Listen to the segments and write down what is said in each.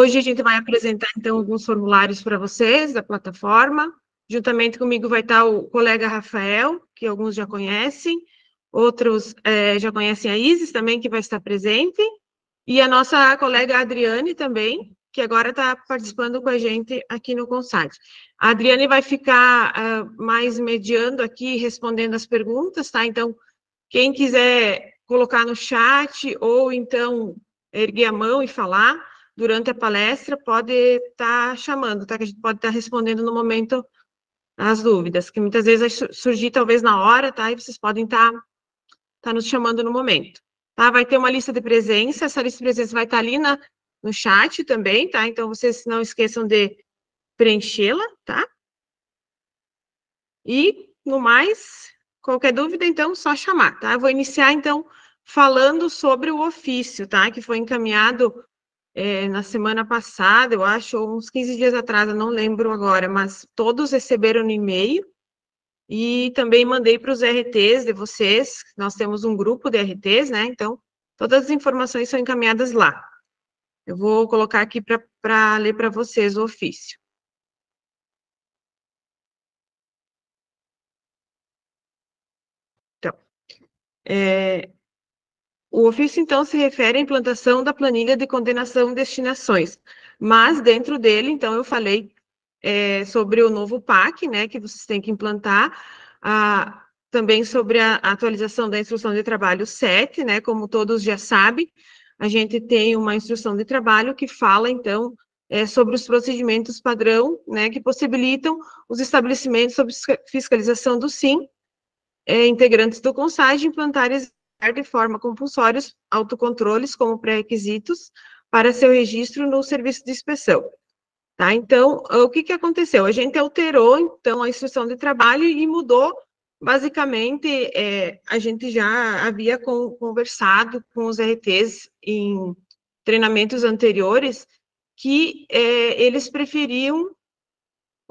Hoje a gente vai apresentar, então, alguns formulários para vocês da plataforma. Juntamente comigo vai estar o colega Rafael, que alguns já conhecem, outros já conhecem a Isis também, que vai estar presente, e a nossa colega Adriane também, que agora está participando com a gente aqui no Consat. A Adriane vai ficar mais mediando aqui, respondendo as perguntas, tá? Então, quem quiser colocar no chat ou então erguer a mão e falar durante a palestra, pode estar chamando, tá? Que a gente pode estar respondendo no momento as dúvidas, que muitas vezes vai surgir talvez na hora, tá? E vocês podem estar nos chamando no momento, tá? Vai ter uma lista de presença, essa lista de presença vai estar ali no chat também, tá? Então, vocês não esqueçam de preenchê-la, tá? E, no mais, qualquer dúvida, então, só chamar, tá? Eu vou iniciar, então, falando sobre o ofício, tá? Que foi encaminhado na semana passada, eu acho, ou uns 15 dias atrás, eu não lembro agora, mas todos receberam no e-mail e também mandei para os RTs de vocês, nós temos um grupo de RTs, né? Então, todas as informações são encaminhadas lá. Eu vou colocar aqui para ler para vocês o ofício. Então, o ofício, então, se refere à implantação da planilha de condenação e destinações, mas dentro dele, então, eu falei sobre o novo PAC, né, que vocês têm que implantar, também sobre a atualização da instrução de trabalho 7, né, como todos já sabem, a gente tem uma instrução de trabalho que fala, então, sobre os procedimentos padrão, né, que possibilitam os estabelecimentos sob fiscalização do SIM, integrantes do CONSAG, implantar e executar de forma compulsória os autocontroles como pré-requisitos para seu registro no serviço de inspeção. Tá? Então, o que aconteceu? A gente alterou, então, a instrução de trabalho e mudou, basicamente, a gente já havia conversado com os RTs em treinamentos anteriores, que eles preferiam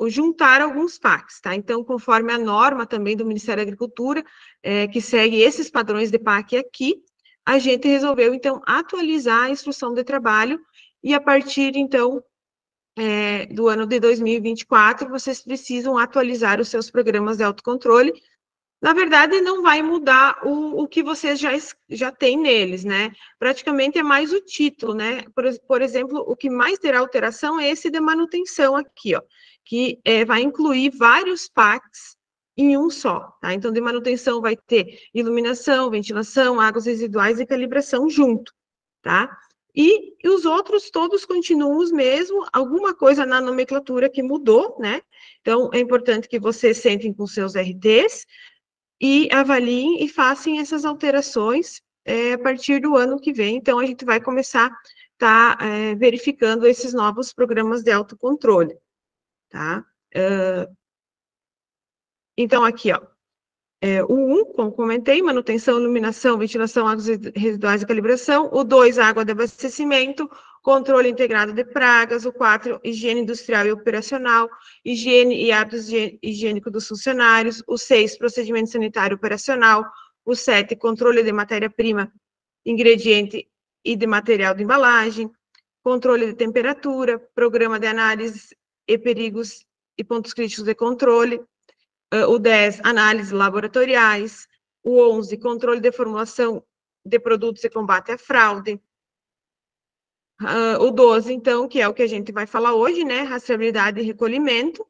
juntar alguns PACs, tá? Então, conforme a norma também do Ministério da Agricultura, que segue esses padrões de PAC aqui, a gente resolveu, então, atualizar a instrução de trabalho e, a partir, então, do ano de 2024, vocês precisam atualizar os seus programas de autocontrole. Na verdade, não vai mudar o que vocês já têm neles, né? Praticamente é mais o título, né? Por exemplo, o que mais terá alteração é esse de manutenção aqui, ó, que vai incluir vários PACs em um só, tá? Então, de manutenção vai ter iluminação, ventilação, águas residuais e calibração junto, tá? E os outros todos continuam os mesmos, alguma coisa na nomenclatura que mudou, né? Então, é importante que vocês sentem com seus RTs e avaliem e façam essas alterações a partir do ano que vem. Então, a gente vai começar a estar verificando esses novos programas de autocontrole, tá? Então, aqui, ó, o 1, como comentei, manutenção, iluminação, ventilação, águas residuais e calibração. O 2, água de abastecimento, controle integrado de pragas. O 4, higiene industrial e operacional, higiene e hábitos higiênicos dos funcionários. O 6, procedimento sanitário operacional. O 7, controle de matéria-prima, ingrediente e de material de embalagem. Controle de temperatura, programa de análise e perigos e pontos críticos de controle. O 10, análises laboratoriais. O 11, controle de formulação de produtos e combate à fraude. O 12, então, que é o que a gente vai falar hoje, né? Rastreabilidade e recolhimento.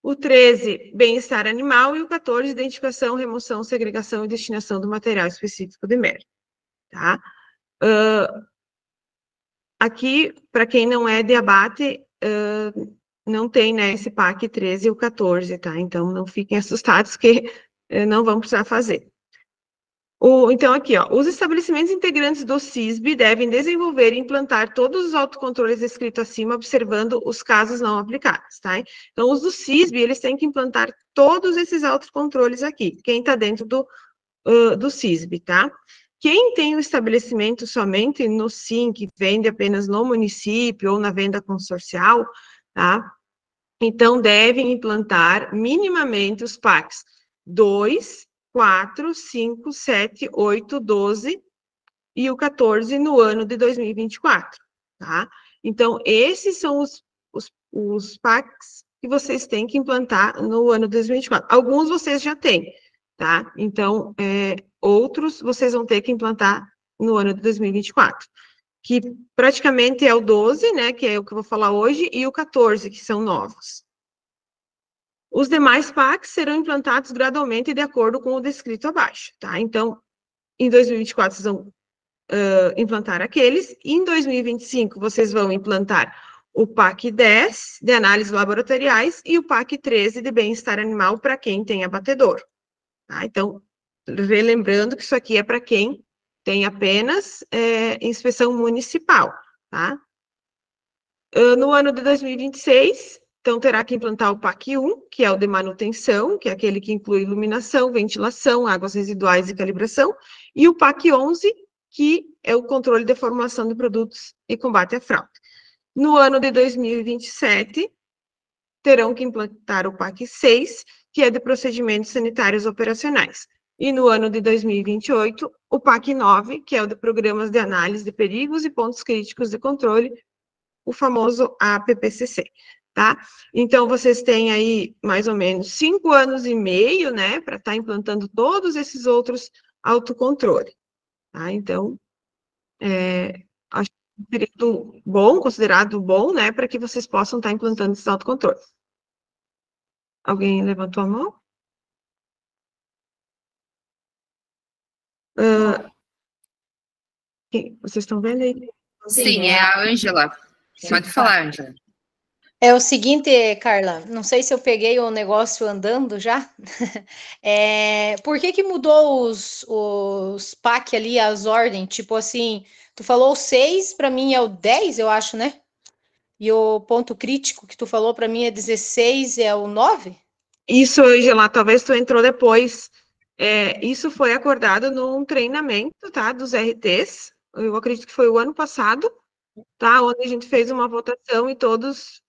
O 13, bem-estar animal. E o 14, identificação, remoção, segregação e destinação do material específico de merda. Tá? Aqui, para quem não é de abate, não tem, né, esse PAC 13 e o 14, tá? Então, não fiquem assustados que não vão precisar fazer. Então, aqui, ó, os estabelecimentos integrantes do CISB devem desenvolver e implantar todos os autocontroles descritos acima, observando os casos não aplicados, tá? Então, os do CISB, eles têm que implantar todos esses autocontroles aqui, quem está dentro do CISB, tá? Quem tem o estabelecimento somente no SIM, que vende apenas no município ou na venda consorcial, tá? Então, devem implantar minimamente os PACs 2, 4, 5, 7, 8, 12 e o 14 no ano de 2024, tá? Então, esses são os PACs que vocês têm que implantar no ano de 2024. Alguns vocês já têm, tá? Então, outros vocês vão ter que implantar no ano de 2024, que praticamente é o 12, né, que é o que eu vou falar hoje, e o 14, que são novos. Os demais PACs serão implantados gradualmente de acordo com o descrito abaixo, tá? Então, em 2024, vocês vão implantar aqueles, e em 2025, vocês vão implantar o PAC 10, de análises laboratoriais, e o PAC 13, de bem-estar animal, para quem tem abatedor. Tá? Então, relembrando que isso aqui é para quem tem apenas inspeção municipal, tá? No ano de 2026, então, terá que implantar o PAC 1, que é o de manutenção, que é aquele que inclui iluminação, ventilação, águas residuais e calibração, e o PAC 11, que é o controle de formação de produtos e combate à fraude. No ano de 2027, terão que implantar o PAC 6, que é de procedimentos sanitários operacionais. E no ano de 2028, o PAC 9, que é o de programas de análise de perigos e pontos críticos de controle, o famoso APPCC, tá? Então, vocês têm aí mais ou menos 5 anos e meio, né, para estar implantando todos esses outros autocontrole, tá? Então, acho que é um período bom, considerado bom, né, para que vocês possam estar implantando esses autocontroles. Alguém levantou a mão? Vocês estão vendo aí? Sim, é a Ângela. Pode falar, Ângela. É o seguinte, Carla, não sei se eu peguei o negócio andando já. Por que mudou os PAC ali, as ordens? Tipo assim, tu falou 6, para mim é o 10, eu acho, né? E o ponto crítico que tu falou para mim é 16, é o 9? Isso, Angela, talvez tu entrou depois. Isso foi acordado num treinamento, tá, dos RTs. Eu acredito que foi o ano passado, tá, onde a gente fez uma votação e todos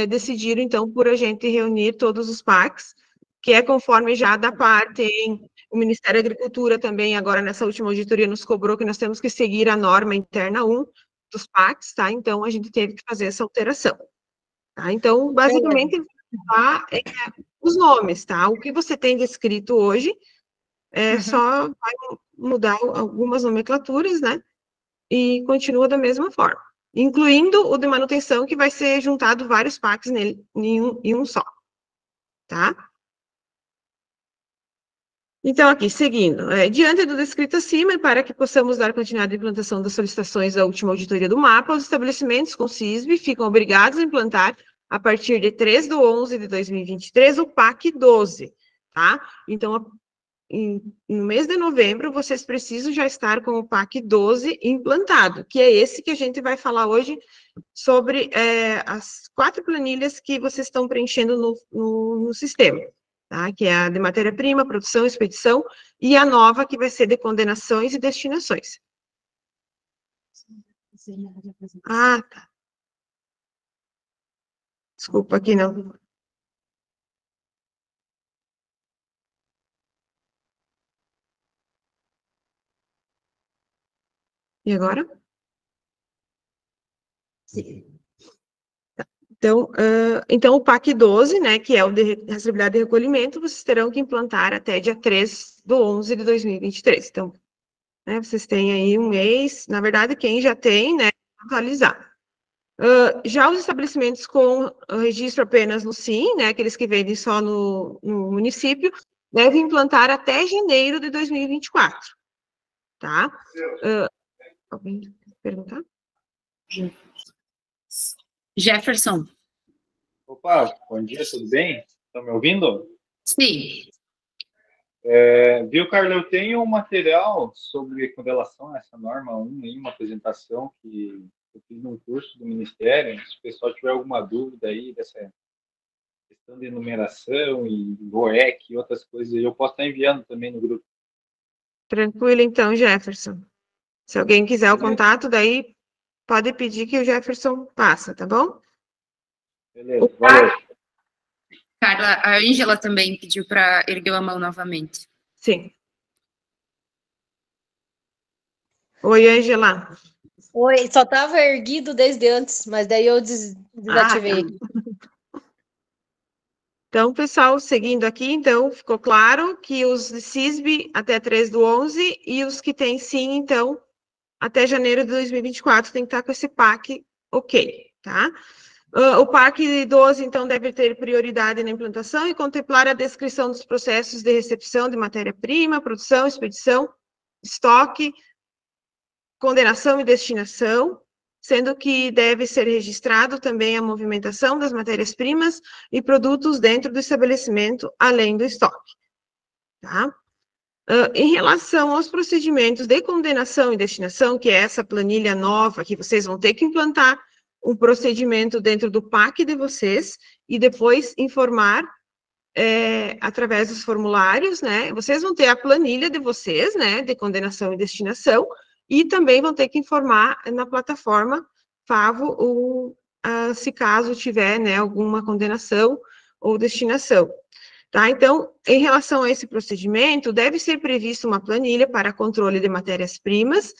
decidiram, então, por a gente reunir todos os PACs, que é conforme já da parte, o Ministério da Agricultura também, agora nessa última auditoria, nos cobrou que nós temos que seguir a norma interna 1 dos PACs, tá? Então, a gente teve que fazer essa alteração. Tá? Então, basicamente, os nomes, tá? O que você tem descrito hoje só vai mudar algumas nomenclaturas, né? E continua da mesma forma. Incluindo o de manutenção, que vai ser juntado vários PACs nele, em um só. Tá? Então, aqui, seguindo. Diante do descrito acima, e para que possamos dar continuidade à implantação das solicitações da última auditoria do mapa, os estabelecimentos com CISB ficam obrigados a implantar, a partir de 3/11 de 2023, o PAC 12, tá? Então, no mês de novembro, vocês precisam já estar com o PAC 12 implantado, que é esse que a gente vai falar hoje sobre as 4 planilhas que vocês estão preenchendo no sistema. Tá? Que é a de matéria-prima, produção, expedição, e a nova, que vai ser de condenações e destinações. Ah, tá. Desculpa, aqui não. E agora? Sim. Então, o PAC 12, né, que é o de rastreabilidade e recolhimento, vocês terão que implantar até dia 3/11 de 2023. Então, né, vocês têm aí um mês, na verdade, quem já tem, né, atualizar. Já os estabelecimentos com registro apenas no SIM, né, aqueles que vendem só no município, devem implantar até janeiro de 2024, tá? Alguém quer perguntar? Jefferson. Opa, bom dia, tudo bem? Estão me ouvindo? Sim. Viu, Carla, eu tenho um material com relação a essa norma 1, aí, uma apresentação que eu fiz num curso do Ministério. Se o pessoal tiver alguma dúvida aí dessa questão de enumeração e ROEC e outras coisas, eu posso estar enviando também no grupo. Tranquilo, então, Jefferson. Se alguém quiser o contato, daí pode pedir que o Jefferson passa, tá bom? Beleza, valeu. Carla, a Ângela também pediu para erguer a mão novamente. Sim. Oi, Ângela. Oi, só estava erguido desde antes, mas daí eu desativei. Então, pessoal, seguindo aqui, então, ficou claro que os de CISB até 3/11 e os que têm sim, então, até janeiro de 2024 tem que estar com esse PAC ok, tá? O PAC 12, então, deve ter prioridade na implantação e contemplar a descrição dos processos de recepção de matéria-prima, produção, expedição, estoque, condenação e destinação, sendo que deve ser registrado também a movimentação das matérias-primas e produtos dentro do estabelecimento, além do estoque. Tá? Em relação aos procedimentos de condenação e destinação, que é essa planilha nova, que vocês vão ter que implantar um procedimento dentro do PAC de vocês e depois informar através dos formulários, né? Vocês vão ter a planilha de vocês, né, de condenação e destinação, e também vão ter que informar na plataforma Favo, se caso tiver, né, alguma condenação ou destinação. Tá? Então, em relação a esse procedimento, deve ser prevista uma planilha para controle de matérias-primas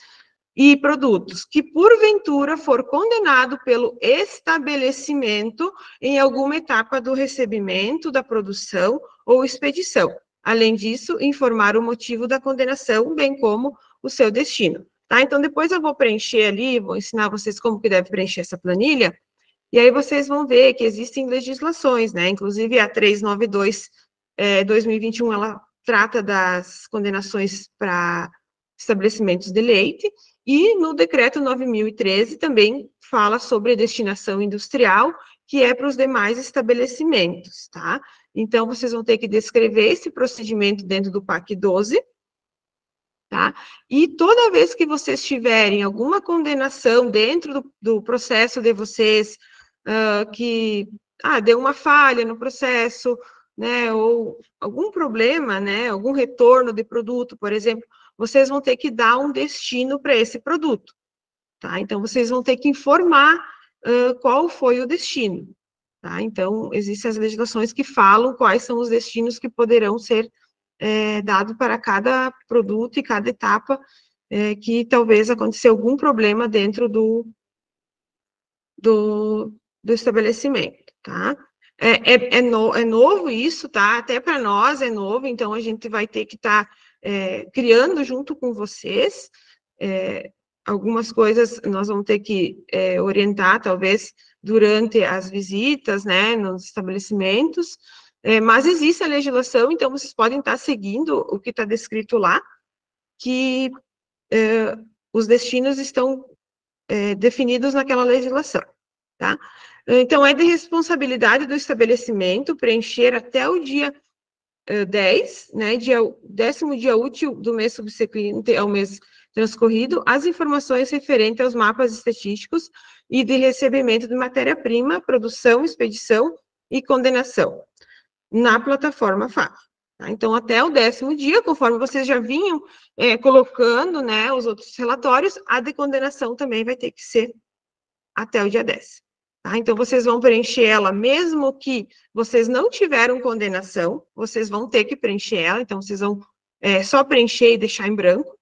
e produtos que, porventura, for condenado pelo estabelecimento em alguma etapa do recebimento, da produção ou expedição. Além disso, informar o motivo da condenação, bem como o seu destino. Tá? Então, depois eu vou preencher ali, vou ensinar vocês como que deve preencher essa planilha, e aí vocês vão ver que existem legislações, né? Inclusive a 392, 2021, ela trata das condenações para estabelecimentos de leite, e no decreto 9.013 também fala sobre destinação industrial, que é para os demais estabelecimentos, tá? Então, vocês vão ter que descrever esse procedimento dentro do PAC 12, tá? E toda vez que vocês tiverem alguma condenação dentro do processo de vocês, que deu uma falha no processo, né, ou algum problema, né, algum retorno de produto, por exemplo, vocês vão ter que dar um destino para esse produto, tá? Então, vocês vão ter que informar qual foi o destino, tá? Então, existem as legislações que falam quais são os destinos que poderão ser dados para cada produto e cada etapa que talvez aconteceu algum problema dentro do estabelecimento, tá? É novo isso, tá? Até para nós é novo, então a gente vai ter que estar criando junto com vocês. Algumas coisas nós vamos ter que orientar, talvez, durante as visitas, né, nos estabelecimentos, mas existe a legislação, então vocês podem estar seguindo o que está descrito lá, que os destinos estão definidos naquela legislação, tá? Então, é de responsabilidade do estabelecimento preencher até o dia 10, né, 10º dia útil do mês subsequente ao mês transcorrido, as informações referentes aos mapas estatísticos e de recebimento de matéria-prima, produção, expedição e condenação na plataforma FAV. Tá? Então, até o 10º dia, conforme vocês já vinham colocando, né, os outros relatórios, a de condenação também vai ter que ser até o dia 10. Tá? Então, vocês vão preencher ela, mesmo que vocês não tiveram condenação, vocês vão ter que preencher ela, então vocês vão só preencher e deixar em branco,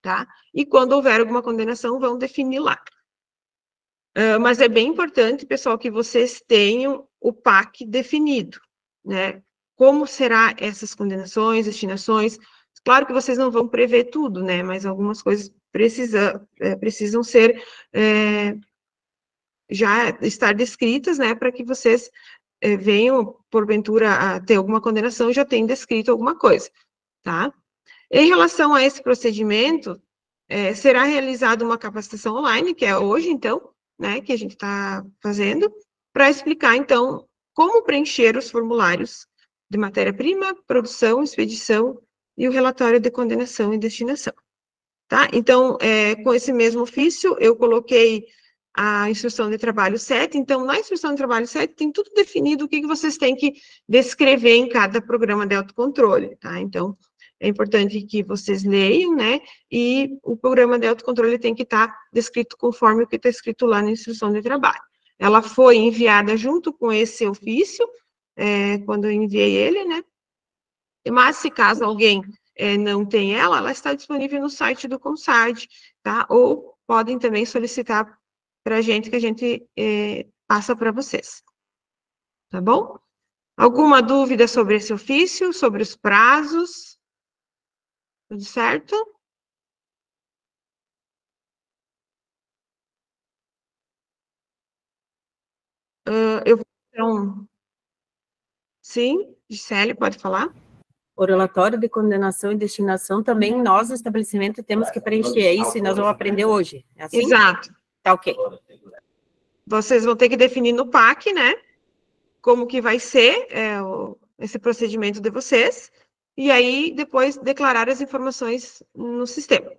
tá? E quando houver alguma condenação, vão definir lá. Mas é bem importante, pessoal, que vocês tenham o PAC definido, né? Como será essas condenações, destinações? Claro que vocês não vão prever tudo, né? Mas algumas coisas precisam ser já estar descritas, né? Para que vocês venham, porventura, a ter alguma condenação, já tenham descrito alguma coisa, tá? Em relação a esse procedimento, será realizada uma capacitação online, que é hoje, então, né, que a gente está fazendo, para explicar, então, como preencher os formulários de matéria-prima, produção, expedição e o relatório de condenação e destinação, tá? Então, com esse mesmo ofício, eu coloquei a instrução de trabalho 7, então, na instrução de trabalho 7, tem tudo definido o que vocês têm que descrever em cada programa de autocontrole, tá? Então, é importante que vocês leiam, né, e o programa de autocontrole tem que estar descrito conforme o que está escrito lá na instrução de trabalho. Ela foi enviada junto com esse ofício, quando eu enviei ele, né, mas se caso alguém não tem ela está disponível no site do CONSAD, tá, ou podem também solicitar para a gente, que a gente passa para vocês. Tá bom? Alguma dúvida sobre esse ofício, sobre os prazos? Tudo certo? Eu vou, então... Sim, Gisele, pode falar? O relatório de condenação e destinação também nós, no estabelecimento, temos que preencher. É isso e nós vamos aprender hoje. É assim? Exato. Tá ok. Vocês vão ter que definir no PAC, né? Como que vai ser esse procedimento de vocês. E aí, depois, declarar as informações no sistema.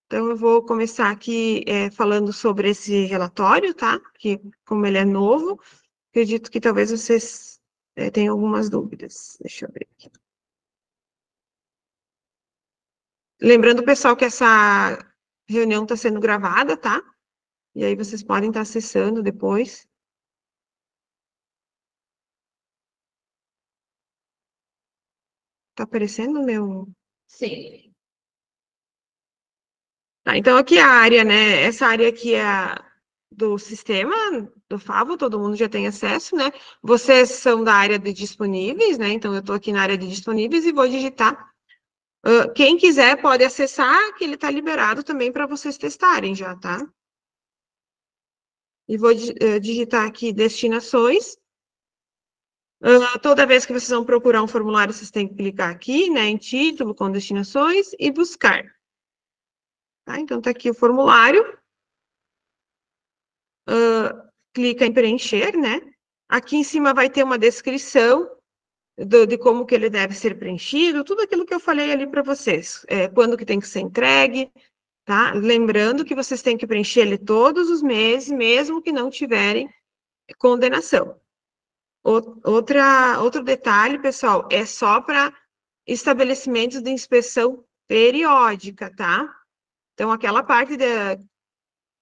Então, eu vou começar aqui falando sobre esse relatório, tá? Que, como ele é novo, acredito que talvez vocês tenham algumas dúvidas. Deixa eu ver aqui. Lembrando, pessoal, que essa reunião está sendo gravada, tá? E aí vocês podem estar acessando depois. Tá aparecendo o meu... Sim. Tá, então aqui a área, né? Essa área aqui é do sistema, do Favo, todo mundo já tem acesso, né? Vocês são da área de disponíveis, né? Então eu estou aqui na área de disponíveis e vou digitar. Quem quiser pode acessar, que ele está liberado também para vocês testarem já, tá? E vou digitar aqui destinações. Toda vez que vocês vão procurar um formulário, vocês têm que clicar aqui, né? Em título, com destinações e buscar. Tá? Então, tá aqui o formulário. Clica em preencher, né? Aqui em cima vai ter uma descrição de como que ele deve ser preenchido, tudo aquilo que eu falei ali para vocês. Quando que tem que ser entregue, tá? Lembrando que vocês têm que preencher ele todos os meses, mesmo que não tiverem condenação. Outro detalhe, pessoal, é só para estabelecimentos de inspeção periódica, tá? Então, aquela parte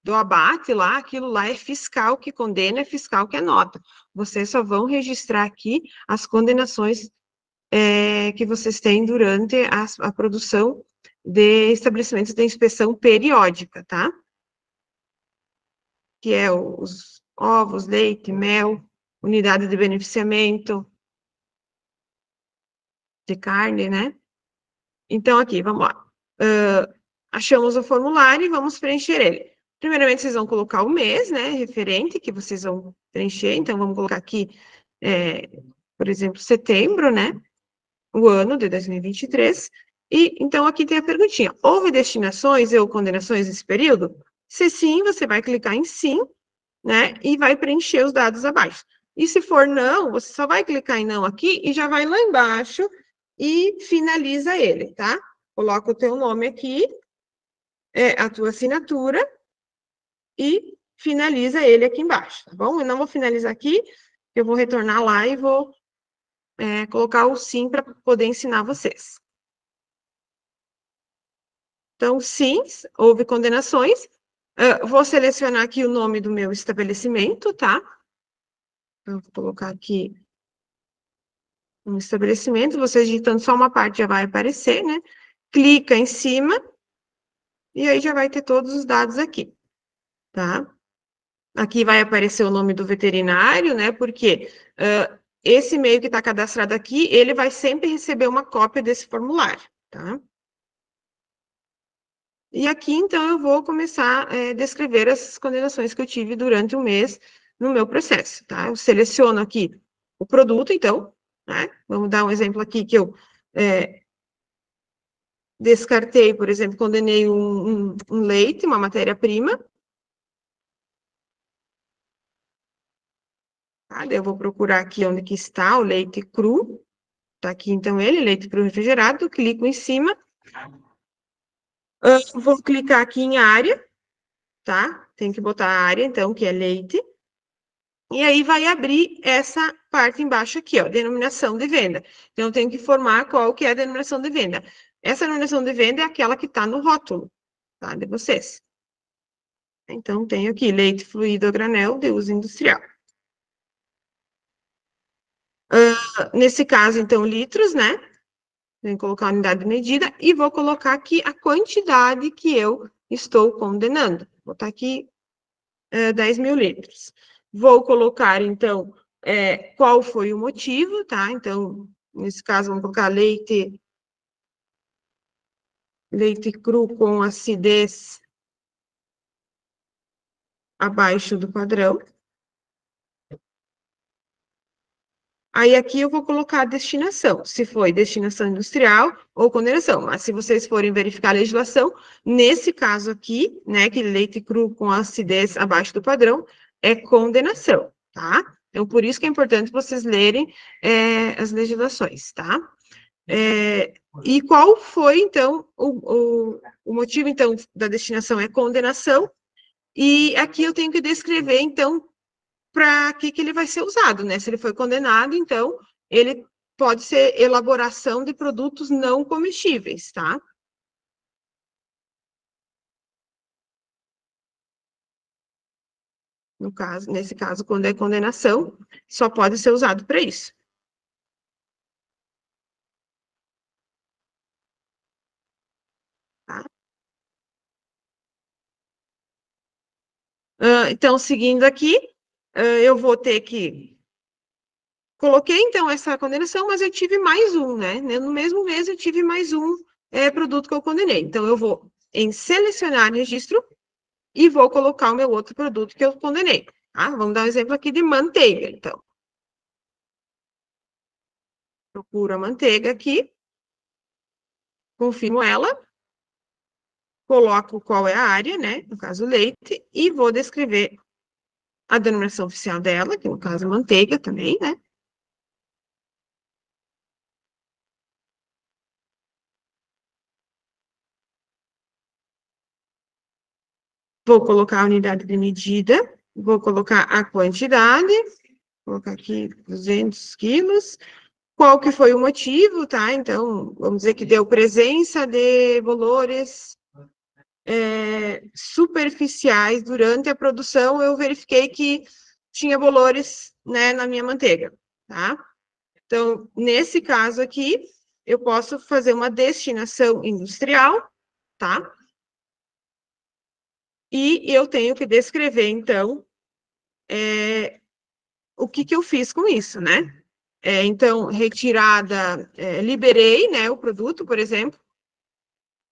do abate lá, aquilo lá é fiscal que condena, é fiscal que anota. Vocês só vão registrar aqui as condenações que vocês têm durante a produção de estabelecimentos de inspeção periódica, tá? Que é os ovos, leite, mel, unidade de beneficiamento de carne, né? Então, aqui, vamos lá. Achamos o formulário e vamos preencher ele. Primeiramente, vocês vão colocar o mês, né, referente, que vocês vão preencher. Então, vamos colocar aqui, por exemplo, setembro, né, o ano de 2023. E, então, aqui tem a perguntinha. Houve destinações ou condenações nesse período? Se sim, você vai clicar em sim, né, e vai preencher os dados abaixo. E se for não, você só vai clicar em não aqui e já vai lá embaixo e finaliza ele, tá? Coloca o teu nome aqui, a tua assinatura e finaliza ele aqui embaixo, tá bom? Eu não vou finalizar aqui, eu vou retornar lá e vou colocar o sim para poder ensinar vocês. Então, sim, houve condenações. Vou selecionar aqui o nome do meu estabelecimento, tá? Eu vou colocar aqui um estabelecimento, vocês digitando só uma parte já vai aparecer, né? Clica em cima e aí já vai ter todos os dados aqui, tá? Aqui vai aparecer o nome do veterinário, né? Porque esse e-mail que está cadastrado aqui, ele vai sempre receber uma cópia desse formulário, tá? E aqui, então, eu vou começar a descrever as condenações que eu tive durante o mês no meu processo, tá? Eu seleciono aqui o produto, então, né? Vamos dar um exemplo aqui que eu descartei, por exemplo, condenei um leite, uma matéria-prima. Tá? Eu vou procurar aqui onde que está o leite cru. Tá aqui, então, ele, leite cru refrigerado. Clico em cima. Vou clicar aqui em área, tá? Tem que botar a área, então, que é leite. E aí vai abrir essa parte embaixo aqui, ó, denominação de venda. Então, eu tenho que informar qual que é a denominação de venda. Essa denominação de venda é aquela que está no rótulo, tá? De vocês. Então, tenho aqui leite fluido a granel de uso industrial. Nesse caso, então, litros, né? Vou colocar a unidade de medida e vou colocar aqui a quantidade que eu estou condenando. Vou botar aqui 10 mil litros. Vou colocar, então, qual foi o motivo, tá? Então, nesse caso, vamos colocar leite cru com acidez abaixo do padrão. Aí, aqui eu vou colocar a destinação, se foi destinação industrial ou condenação. Mas, se vocês forem verificar a legislação, nesse caso aqui, né, que leite cru com acidez abaixo do padrão, é condenação, tá? Então, por isso que é importante vocês lerem as legislações, tá? E qual foi, então, o motivo, então, da destinação é condenação, e aqui eu tenho que descrever, então, para que ele vai ser usado, né? Se ele foi condenado, então, ele pode ser elaboração de produtos não comestíveis, tá? No caso, nesse caso, quando é condenação, só pode ser usado para isso. Tá? Então, seguindo aqui, eu vou ter que... Coloquei, então, essa condenação, mas eu tive mais um, né? No mesmo mês, eu tive mais um produto que eu condenei. Então, eu vou em selecionar registro e vou colocar o meu outro produto que eu condenei. Tá? Vamos dar um exemplo aqui de manteiga, então. Procuro a manteiga aqui, confirmo ela, coloco qual é a área, né? No caso, leite, e vou descrever a denominação oficial dela, que no caso, manteiga também, né? Vou colocar a unidade de medida, vou colocar a quantidade, vou colocar aqui 200 quilos. Qual que foi o motivo, tá? Então, vamos dizer que deu presença de bolores superficiais durante a produção, eu verifiquei que tinha bolores, né, na minha manteiga, tá? Então, nesse caso aqui, eu posso fazer uma destinação industrial, tá? E eu tenho que descrever, então, o que eu fiz com isso, né? Então, retirada, liberei, né, o produto, por exemplo,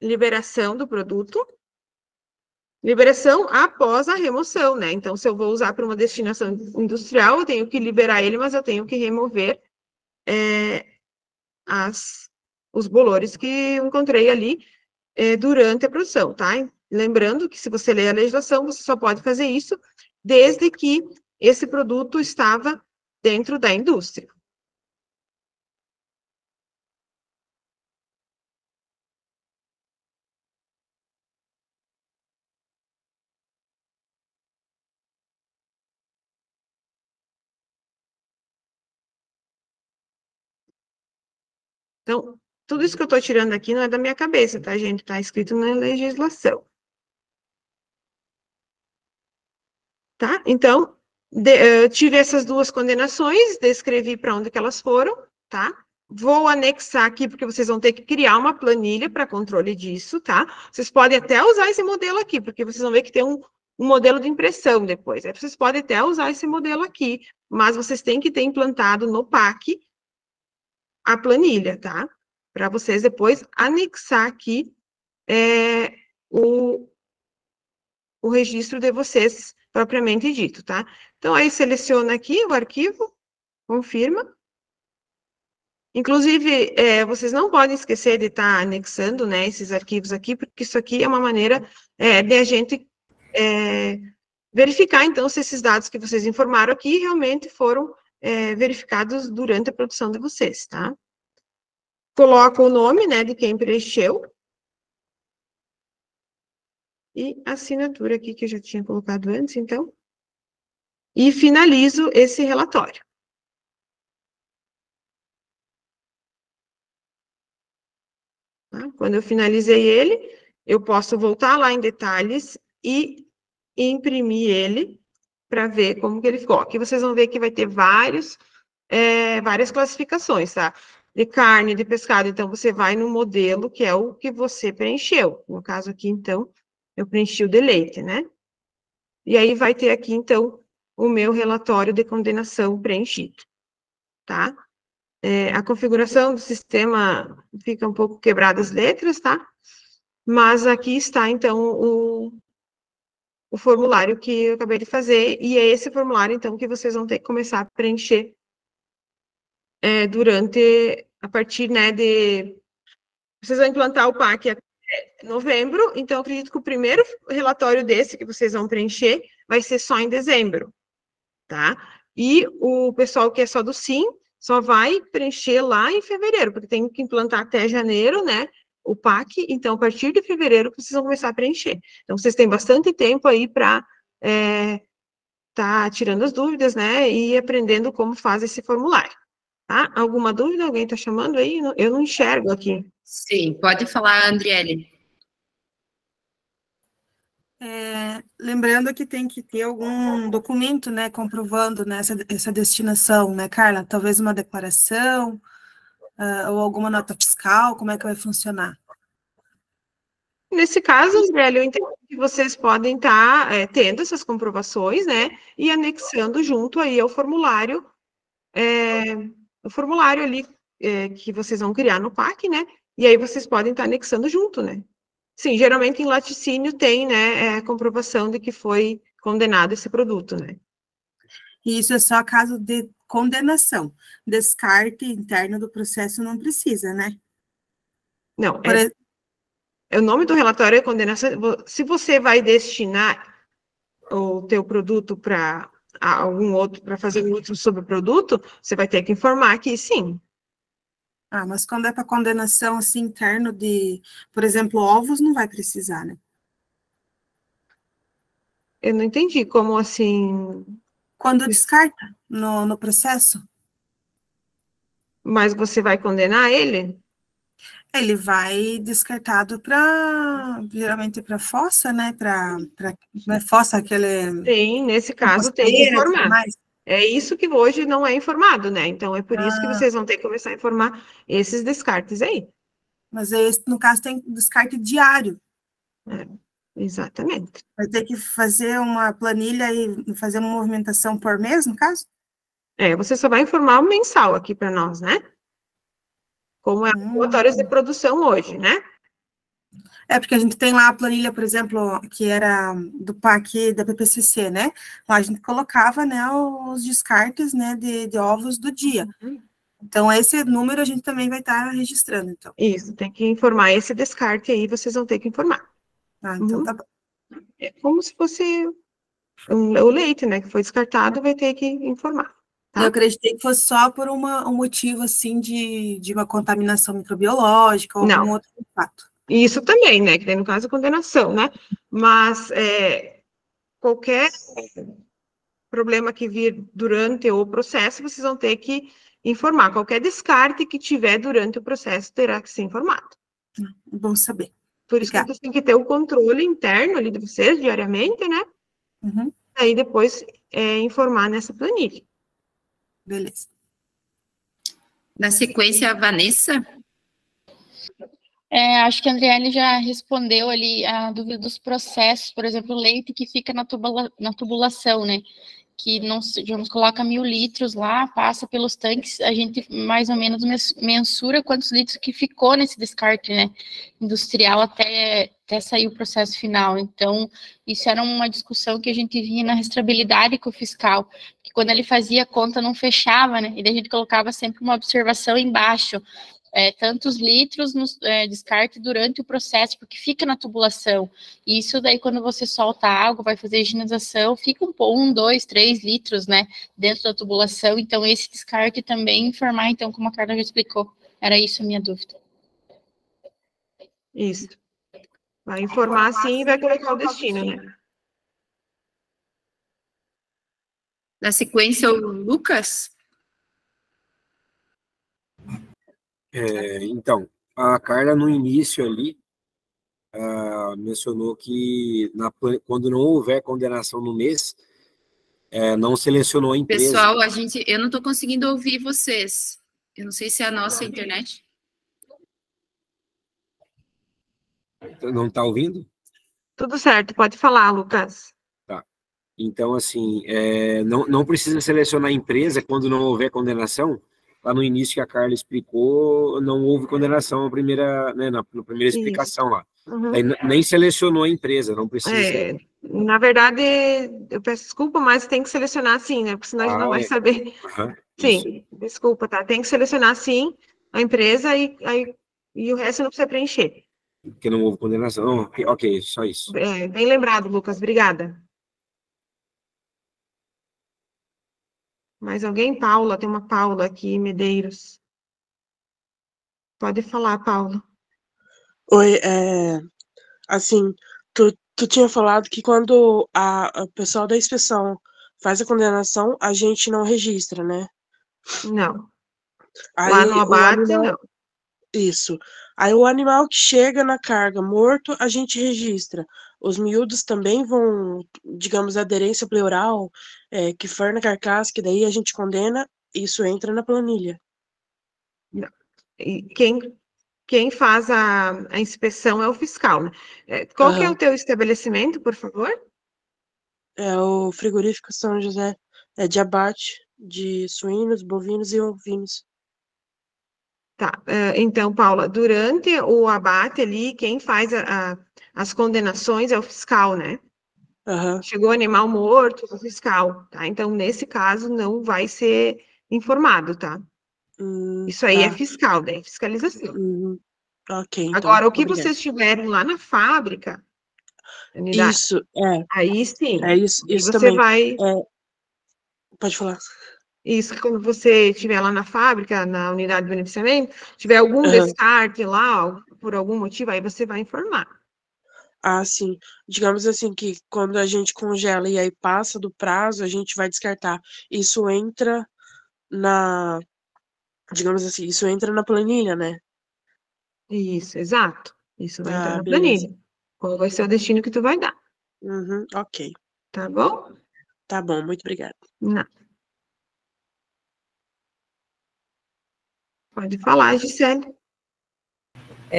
liberação do produto, liberação após a remoção, né? Então, se eu vou usar para uma destinação industrial, eu tenho que liberar ele, mas eu tenho que remover os bolores que eu encontrei ali durante a produção, tá? Lembrando que se você ler a legislação, você só pode fazer isso desde que esse produto estava dentro da indústria. Então, tudo isso que eu estou tirando aqui não é da minha cabeça, tá, gente? Está escrito na legislação. Tá? Então, tive essas duas condenações, descrevi para onde que elas foram, tá? Vou anexar aqui, porque vocês vão ter que criar uma planilha para controle disso, tá? Vocês podem até usar esse modelo aqui, porque vocês vão ver que tem um modelo de impressão depois. Aí vocês podem até usar esse modelo aqui, mas vocês têm que ter implantado no PAC a planilha, tá? Para vocês depois anexar aqui o registro de vocês propriamente dito, tá? Então, aí seleciona aqui o arquivo, confirma. Inclusive, vocês não podem esquecer de estar anexando, né, esses arquivos aqui, porque isso aqui é uma maneira de a gente verificar, então, se esses dados que vocês informaram aqui realmente foram verificados durante a produção de vocês, tá? Coloca o nome, né, de quem preencheu. E a assinatura aqui que eu já tinha colocado antes, então. E finalizo esse relatório. Tá? Quando eu finalizei ele, eu posso voltar lá em detalhes e imprimir ele para ver como que ele ficou. Aqui vocês vão ver que vai ter várias classificações, tá? de carne, de pescado. Então, você vai no modelo que é o que você preencheu. No caso aqui, então, eu preenchi o de leite, né? E aí vai ter aqui, então, o meu relatório de condenação preenchido, tá? A configuração do sistema fica um pouco quebrada as letras, tá? Mas aqui está, então, o formulário que eu acabei de fazer, e é esse formulário, então, que vocês vão ter que começar a preencher a partir, né, vocês vão implantar o PAC até novembro, então, eu acredito que o primeiro relatório desse que vocês vão preencher vai ser só em dezembro, tá? E o pessoal que é só do SIM, só vai preencher lá em fevereiro, porque tem que implantar até janeiro, né, o PAC, então, a partir de fevereiro, vocês vão começar a preencher. Então, vocês têm bastante tempo aí para tá tirando as dúvidas, né, e aprendendo como faz esse formulário, tá? Alguma dúvida? Alguém está chamando aí? Eu não enxergo aqui. Sim, pode falar, Andriele. Lembrando que tem que ter algum documento, né, comprovando, né, essa destinação, né, Carla? Talvez uma declaração, ou alguma nota fiscal, como é que vai funcionar? Nesse caso, André, eu entendo que vocês podem estar tendo essas comprovações, né, e anexando junto aí ao formulário, o formulário ali que vocês vão criar no PAC, né, e aí vocês podem estar anexando junto, né. Sim, geralmente em laticínio tem, né, a comprovação de que foi condenado esse produto, né. E isso é só caso de condenação. Descarte interno do processo não precisa, né? Não, o nome do relatório é condenação. Se você vai destinar o teu produto para algum outro, para fazer um outro subproduto, você vai ter que informar que sim. Ah, mas quando é para condenação assim, interno de, por exemplo, ovos, não vai precisar, né? Eu não entendi como assim. Quando descarta no processo, Mas você vai condenar ele? ele vai descartado para, geralmente para fossa, né? Para fossa, aquele... Sim, nesse caso tem que informar. Mais. É isso que hoje não é informado, né? Então é por isso que vocês vão ter que começar a informar esses descartes aí. Mas esse, no caso tem descarte diário. Exatamente. Vai ter que fazer uma planilha e fazer uma movimentação por mês, no caso? Você só vai informar o mensal aqui para nós, né? Como é os relatórios de produção hoje, né? Porque a gente tem lá a planilha, por exemplo, que era do PAC da PPCC, né? Lá a gente colocava, né, os descartes, né, de ovos do dia. Então, esse número a gente também vai estar registrando, então. Isso, tem que informar esse descarte aí, vocês vão ter que informar. Ah, então tá bom. É como se fosse o leite, né, que foi descartado, vai ter que informar. Tá? Eu acreditei que fosse só por um motivo, assim, de uma contaminação microbiológica ou algum outro fato. Isso também, né, que daí no caso é condenação, né, mas qualquer problema que vir durante o processo, vocês vão ter que informar. Qualquer descarte que tiver durante o processo terá que ser informado. Bom saber. Por isso que vocês têm que ter o controle interno ali de vocês, diariamente, né, aí depois informar nessa planilha. Beleza. Na sequência, a Vanessa. Acho que a Andriele já respondeu ali a dúvida dos processos, por exemplo, o leite que fica na tubulação, né? Que não, digamos, coloca 1.000 litros lá, passa pelos tanques, a gente mais ou menos mensura quantos litros que ficou nesse descarte, né? Industrial até sair o processo final. Então, isso era uma discussão que a gente vinha na rastreabilidade com o fiscal, que quando ele fazia a conta não fechava, né? E daí a gente colocava sempre uma observação embaixo. Tantos litros no descarte durante o processo, porque fica na tubulação. E isso daí, quando você solta a água, vai fazer a higienização, fica 1, 2, 3 litros, né, dentro da tubulação. Então, esse descarte também informar, então, como a Carla já explicou. Era isso a minha dúvida. Isso. Vai informar sim e vai colocar o destino, né? Na sequência, o Lucas. Então, a Carla no início ali mencionou que quando não houver condenação no mês, não selecionou a empresa. Pessoal, eu não estou conseguindo ouvir vocês. Eu não sei se é a nossa internet. Não está ouvindo? Tudo certo, pode falar, Lucas. Tá. Então, assim, não precisa selecionar a empresa quando não houver condenação. Lá no início que a Carla explicou, não houve condenação né, na primeira explicação lá. Uhum. Daí, nem selecionou a empresa, não precisa. Na verdade, eu peço desculpa, mas tem que selecionar sim, né? Porque senão a gente não vai saber. Uhum, sim, desculpa, tá? Tem que selecionar sim a empresa e o resto não precisa preencher. Porque não houve condenação. Ok, só isso. Bem lembrado, Lucas, obrigada. Mais alguém? Paula, tem uma Paula aqui, Medeiros. Pode falar, Paula. Oi, assim, tu tinha falado que quando o pessoal da inspeção faz a condenação, a gente não registra, né? Não. Aí Lá no o abate, animal, não. isso. Aí o animal que chega na carga morto, a gente registra. Os miúdos também vão, digamos, aderência pleural, que for na carcaça, que daí a gente condena, isso entra na planilha. Não. E quem faz a inspeção é o fiscal, né? Qual que é o teu estabelecimento, por favor? É o frigorífico São José, de abate de suínos, bovinos e ovinos. Tá. Então, Paula, durante o abate ali, quem faz as condenações é o fiscal, né? Chegou animal morto, o fiscal, tá? Então, nesse caso, não vai ser informado, tá? Isso aí é fiscal, daí é fiscalização. Ok, então. Agora, o que obrigada. vocês tiveram lá na fábrica, Isso, aí sim. É isso E você também. vai. Pode falar. Isso, quando você estiver lá na fábrica, na unidade de beneficiamento, tiver algum descarte lá, por algum motivo, aí você vai informar. Ah, sim. Digamos assim que quando a gente congela e aí passa do prazo, a gente vai descartar. Isso entra digamos assim, isso entra na planilha, né? Isso, exato. Isso vai entrar na Beleza. planilha. Qual vai ser o destino que tu vai dar, Ok. tá bom? Tá bom, muito obrigada. Não. Pode falar, Gisele.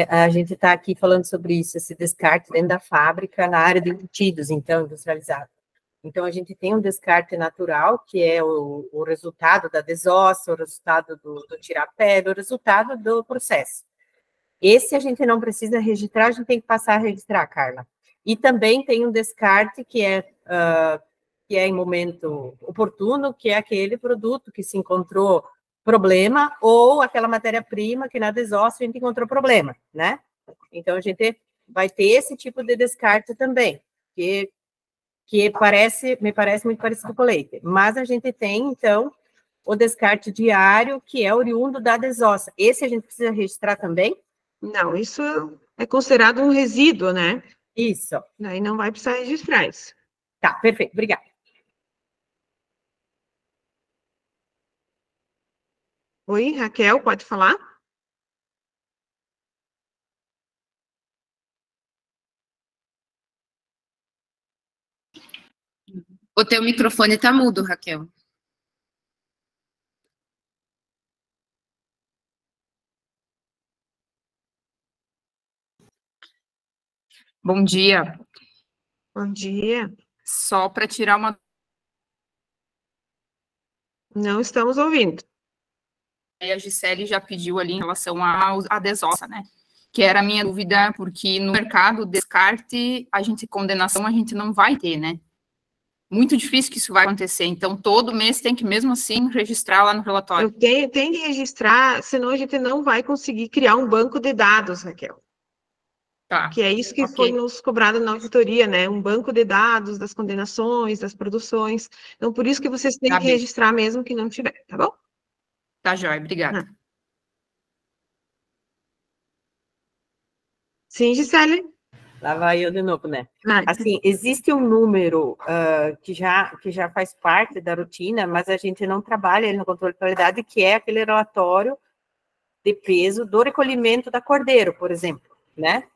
A gente está aqui falando sobre isso, esse descarte dentro da fábrica, na área de embutidos, então, industrializado. Então, a gente tem um descarte natural, que é o resultado da desossa, o resultado do tirar a pele, o resultado do processo. Esse a gente não precisa registrar, a gente tem que passar a registrar, Carla. E também tem um descarte que é em momento oportuno, que é aquele produto que se encontrou problema, ou aquela matéria-prima que na desossa a gente encontrou problema, né? Então, a gente vai ter esse tipo de descarte também, que me parece muito parecido com o leite. Mas a gente tem, então, o descarte diário, que é oriundo da desossa. Esse a gente precisa registrar também? Não, isso é considerado um resíduo, né? Isso. Daí não vai precisar registrar isso. Tá, perfeito, obrigada. Oi, Raquel, pode falar? O teu microfone tá mudo, Raquel. Bom dia. Bom dia. Só para tirar uma... Não estamos ouvindo. A Gisele já pediu ali em relação à desossa, né? Que era a minha dúvida, porque no mercado, descarte, condenação a gente não vai ter, né? Muito difícil que isso vai acontecer. Então, todo mês tem que, mesmo assim, registrar lá no relatório. Tem que registrar, senão a gente não vai conseguir criar um banco de dados, Raquel. Tá. Que é isso que foi nos cobrado na auditoria, né? Um banco de dados das condenações, das produções. Então, por isso que vocês têm que registrar mesmo que não tiver, tá bom? Tá, joia. Obrigada. Sim, Gisele? Lá vai eu de novo, né? Assim, existe um número que já faz parte da rotina, mas a gente não trabalha ele no controle de qualidade, que é aquele relatório de peso do recolhimento da cordeiro, por exemplo, né?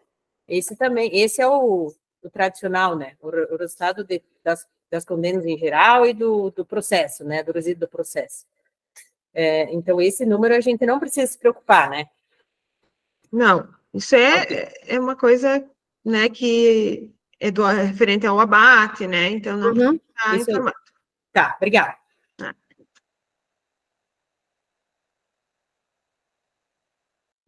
Esse é o tradicional, né? O resultado das condenas em geral e do processo, né? Do resíduo do processo. Então, esse número a gente não precisa se preocupar, né? Não, isso é uma coisa, né, que é referente ao abate, né? Então, não está isso aí. informado. Tá, obrigada.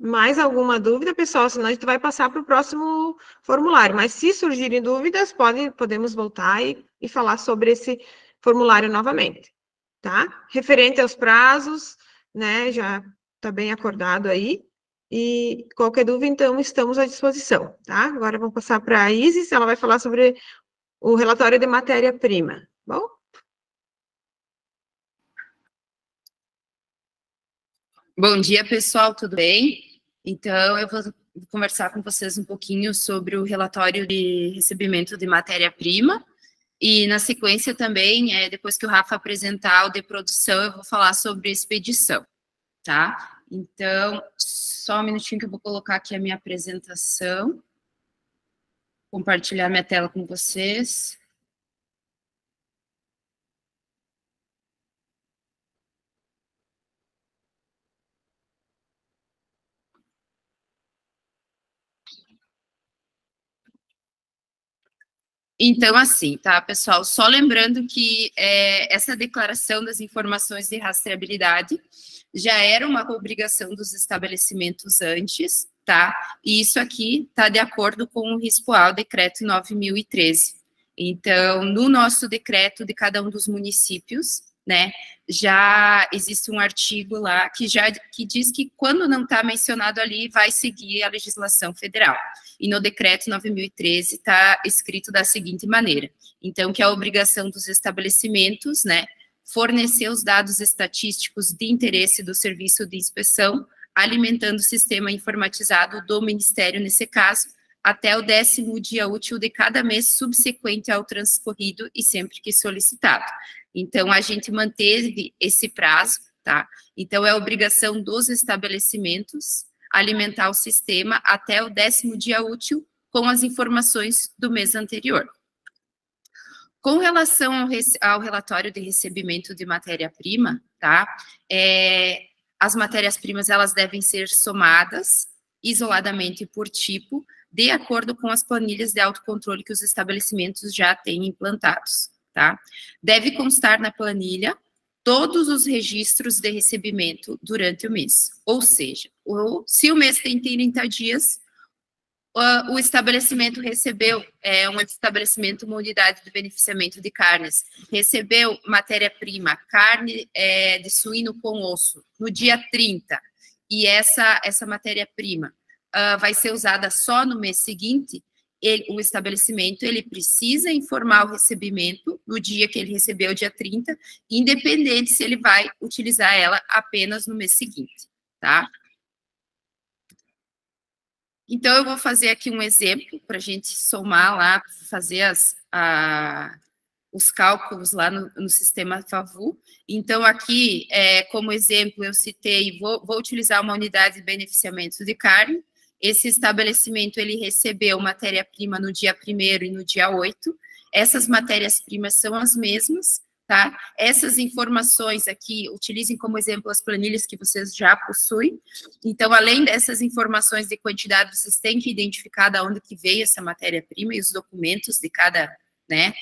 Mais alguma dúvida, pessoal? Senão a gente vai passar para o próximo formulário. Mas se surgirem dúvidas, podemos voltar e falar sobre esse formulário novamente, tá? Referente aos prazos, né? Já está bem acordado aí. E qualquer dúvida, então, estamos à disposição, tá? Agora vamos passar para a Isis, ela vai falar sobre o relatório de matéria-prima, bom? Bom dia, pessoal, tudo bem? Então, eu vou conversar com vocês um pouquinho sobre o relatório de recebimento de matéria-prima, e na sequência também, depois que o Rafa apresentar o de produção, eu vou falar sobre expedição, tá? Então, só um minutinho que eu vou colocar aqui a minha apresentação, compartilhar minha tela com vocês. Então, assim, tá, pessoal? Só lembrando que essa declaração das informações de rastreabilidade já era uma obrigação dos estabelecimentos antes, tá? E isso aqui está de acordo com o RISPOAL, decreto 9.013. Então, no nosso decreto de cada um dos municípios, né, já existe um artigo lá que diz que quando não está mencionado ali, vai seguir a legislação federal. E no decreto 9.013 está escrito da seguinte maneira, então, que é a obrigação dos estabelecimentos, né, fornecer os dados estatísticos de interesse do serviço de inspeção, alimentando o sistema informatizado do Ministério, nesse caso, até o 10º dia útil de cada mês subsequente ao transcorrido e sempre que solicitado. Então, a gente manteve esse prazo, tá? Então, é obrigação dos estabelecimentos alimentar o sistema até o 10º dia útil com as informações do mês anterior. Com relação ao relatório de recebimento de matéria-prima, tá? As matérias-primas, elas devem ser somadas isoladamente por tipo, de acordo com as planilhas de autocontrole que os estabelecimentos já têm implantados, tá? Deve constar na planilha todos os registros de recebimento durante o mês, ou seja, se o mês tem 30 dias, o estabelecimento recebeu, um estabelecimento, uma unidade de beneficiamento de carnes, recebeu matéria-prima, carne de suíno com osso, no dia 30, e essa matéria-prima vai ser usada só no mês seguinte, o estabelecimento, ele precisa informar o recebimento no dia que ele recebeu, dia 30, independente se ele vai utilizar ela apenas no mês seguinte, tá? Então, eu vou fazer aqui um exemplo para a gente somar lá, fazer os cálculos lá no sistema FAVU. Então, aqui, como exemplo, eu citei, vou utilizar uma unidade de beneficiamento de carne. Esse estabelecimento, ele recebeu matéria-prima no dia 1º e no dia 8. Essas matérias-primas são as mesmas, tá? Essas informações aqui, utilizem como exemplo as planilhas que vocês já possuem. Então, além dessas informações de quantidade, vocês têm que identificar de onde que veio essa matéria-prima e os documentos de cada, né,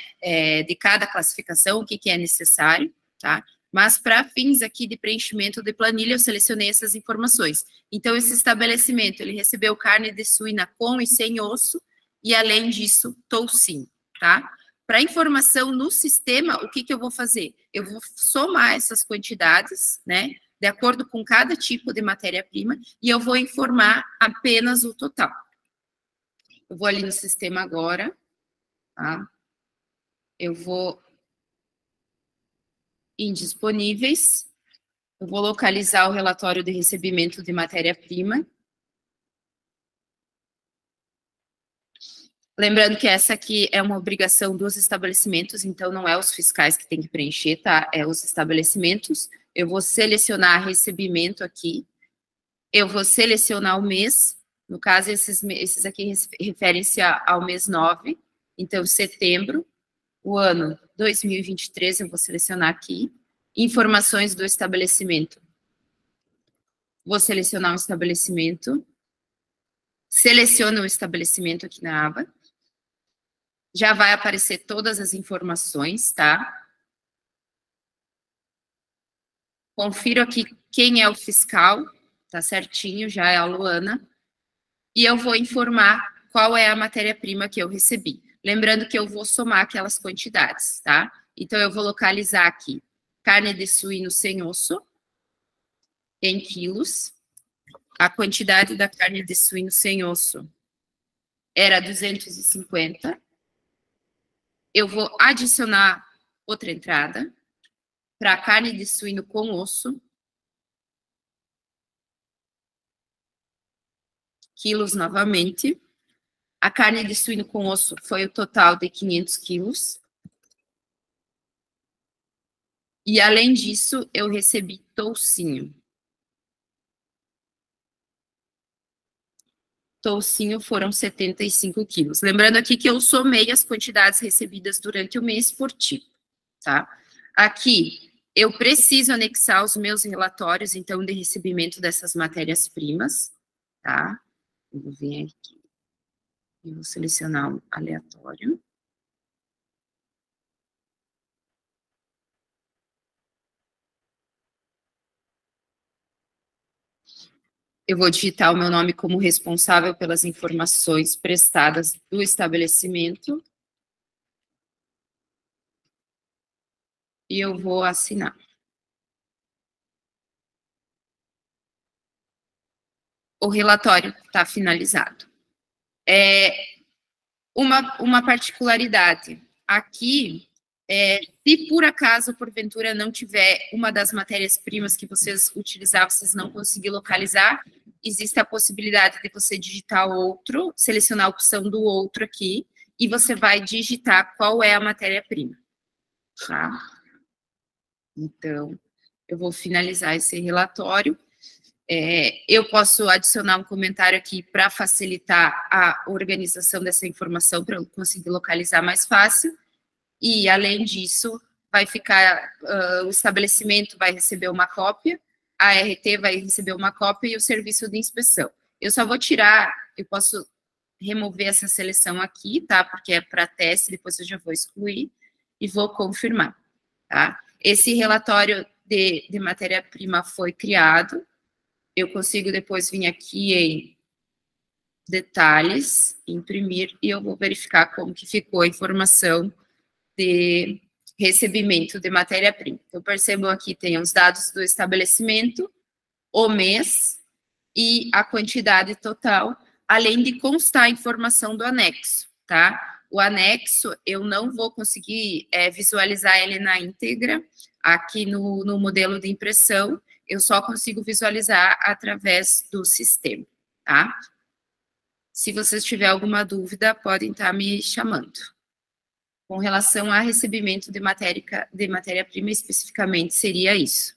de cada classificação, o que é necessário, tá? Mas, para fins aqui de preenchimento de planilha, eu selecionei essas informações. Então, esse estabelecimento, ele recebeu carne de suína com e sem osso, e, além disso, toucinho, tá? Para informação no sistema, o que eu vou fazer? Eu vou somar essas quantidades, né, de acordo com cada tipo de matéria-prima, e eu vou informar apenas o total. Eu vou ali no sistema agora, tá? Eu vou em disponíveis, eu vou localizar o relatório de recebimento de matéria-prima. Lembrando que essa aqui é uma obrigação dos estabelecimentos, então não é os fiscais que tem que preencher, tá? É os estabelecimentos. Eu vou selecionar recebimento aqui. Eu vou selecionar o mês. No caso, esses aqui referem-se ao mês 9. Então, setembro, o ano 2023, eu vou selecionar aqui. Informações do estabelecimento. Vou selecionar um estabelecimento. Seleciono o estabelecimento aqui na aba. Já vai aparecer todas as informações, tá? Confiro aqui quem é o fiscal, tá certinho, já é a Luana. E eu vou informar qual é a matéria-prima que eu recebi. Lembrando que eu vou somar aquelas quantidades, tá? Então, eu vou localizar aqui carne de suíno sem osso, em quilos. A quantidade da carne de suíno sem osso era 250. Eu vou adicionar outra entrada para a carne de suíno com osso. Quilos novamente. A carne de suíno com osso foi o total de 500 quilos. E, além disso, eu recebi toucinho. Toucinho foram 75 quilos. Lembrando aqui que eu somei as quantidades recebidas durante o mês por tipo, tá? Aqui, eu preciso anexar os meus relatórios, então, de recebimento dessas matérias-primas, tá? Eu vou vir aqui. Eu vou selecionar um aleatório. Eu vou digitar o meu nome como responsável pelas informações prestadas do estabelecimento. E eu vou assinar. O relatório está finalizado. Uma particularidade. Aqui, se por acaso, porventura, não tiver uma das matérias-primas que vocês utilizavam, vocês não conseguirem localizar, existe a possibilidade de você digitar outro, selecionar a opção do outro aqui, e você vai digitar qual é a matéria-prima, tá? Então, eu vou finalizar esse relatório. Eu posso adicionar um comentário aqui para facilitar a organização dessa informação, para eu conseguir localizar mais fácil. E, além disso, vai ficar, o estabelecimento vai receber uma cópia, a RT vai receber uma cópia e o serviço de inspeção. Eu só vou tirar, eu posso remover essa seleção aqui, tá? Porque é para teste, depois eu já vou excluir e vou confirmar, tá? Esse relatório de matéria-prima foi criado. Eu consigo depois vir aqui em detalhes, imprimir, e eu vou verificar como que ficou a informação de recebimento de matéria-prima. Eu percebo aqui tem os dados do estabelecimento, o mês e a quantidade total, além de constar a informação do anexo, tá? O anexo, eu não vou conseguir visualizar ele na íntegra, aqui no modelo de impressão, eu só consigo visualizar através do sistema, tá? Se vocês tiverem alguma dúvida, podem estar me chamando. Com relação a recebimento de matéria-prima, especificamente, seria isso.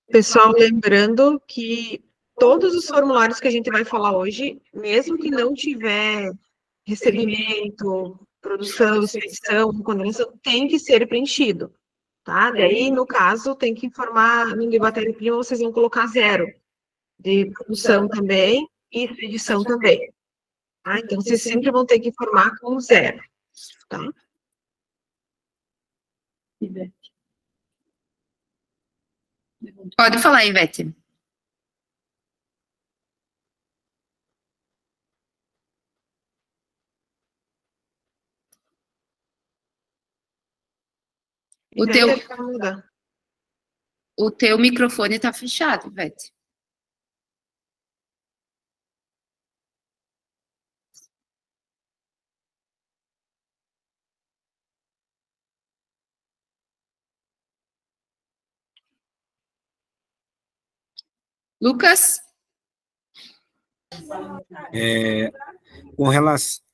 Pessoal, lembrando que todos os formulários que a gente vai falar hoje, mesmo que não tiver recebimento, produção, expedição, condenação, tem que ser preenchido, tá? Daí, no caso, tem que informar, no de matéria-prima, vocês vão colocar 0, de produção também e expedição também, tá? Então, vocês sempre vão ter que informar com 0, tá? Pode falar, Ivete. O teu microfone está fechado, Ivete. Lucas? Com relação...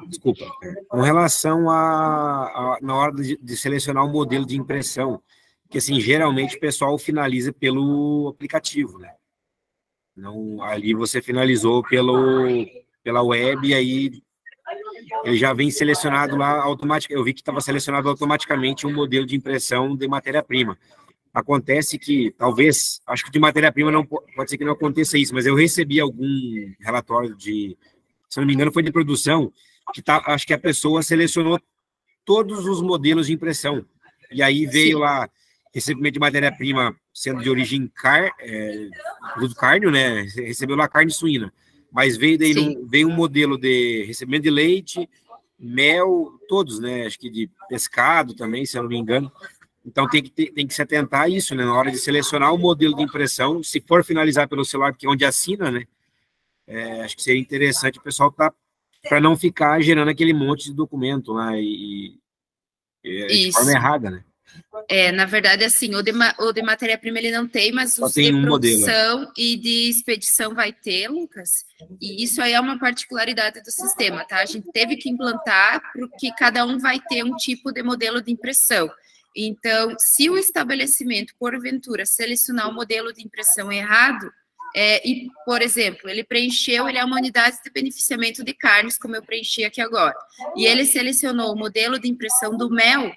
Desculpa. Com relação na hora de selecionar o modelo de impressão, que, assim, geralmente o pessoal finaliza pelo aplicativo, né? Não, ali você finalizou pela web, e aí ele já vem selecionado lá automaticamente. Eu vi que estava selecionado automaticamente um modelo de impressão de matéria-prima. Acontece que, talvez, acho que de matéria-prima não pode ser que não aconteça isso, mas eu recebi algum relatório de, se não me engano, foi de produção, que acho que a pessoa selecionou todos os modelos de impressão. E aí veio lá recebimento de matéria-prima sendo de origem produto cárneo, né? Recebeu lá carne suína. Mas veio daí veio um modelo de recebimento de leite, mel, todos, né? Acho que de pescado também, se eu não me engano. Então, tem que se atentar a isso, né? Na hora de selecionar o modelo de impressão, se for finalizar pelo celular, que é onde assina, né? Acho que seria interessante o pessoal para não ficar gerando aquele monte de documento lá de forma errada, né? Na verdade, assim, o de matéria-prima ele não tem, mas os de produção e de expedição vai ter, Lucas. E isso aí é uma particularidade do sistema, tá? A gente teve que implantar porque cada um vai ter um tipo de modelo de impressão. Então, se o estabelecimento, porventura, selecionar o modelo de impressão errado, e, por exemplo, ele é uma unidade de beneficiamento de carnes, como eu preenchi aqui agora, e ele selecionou o modelo de impressão do mel,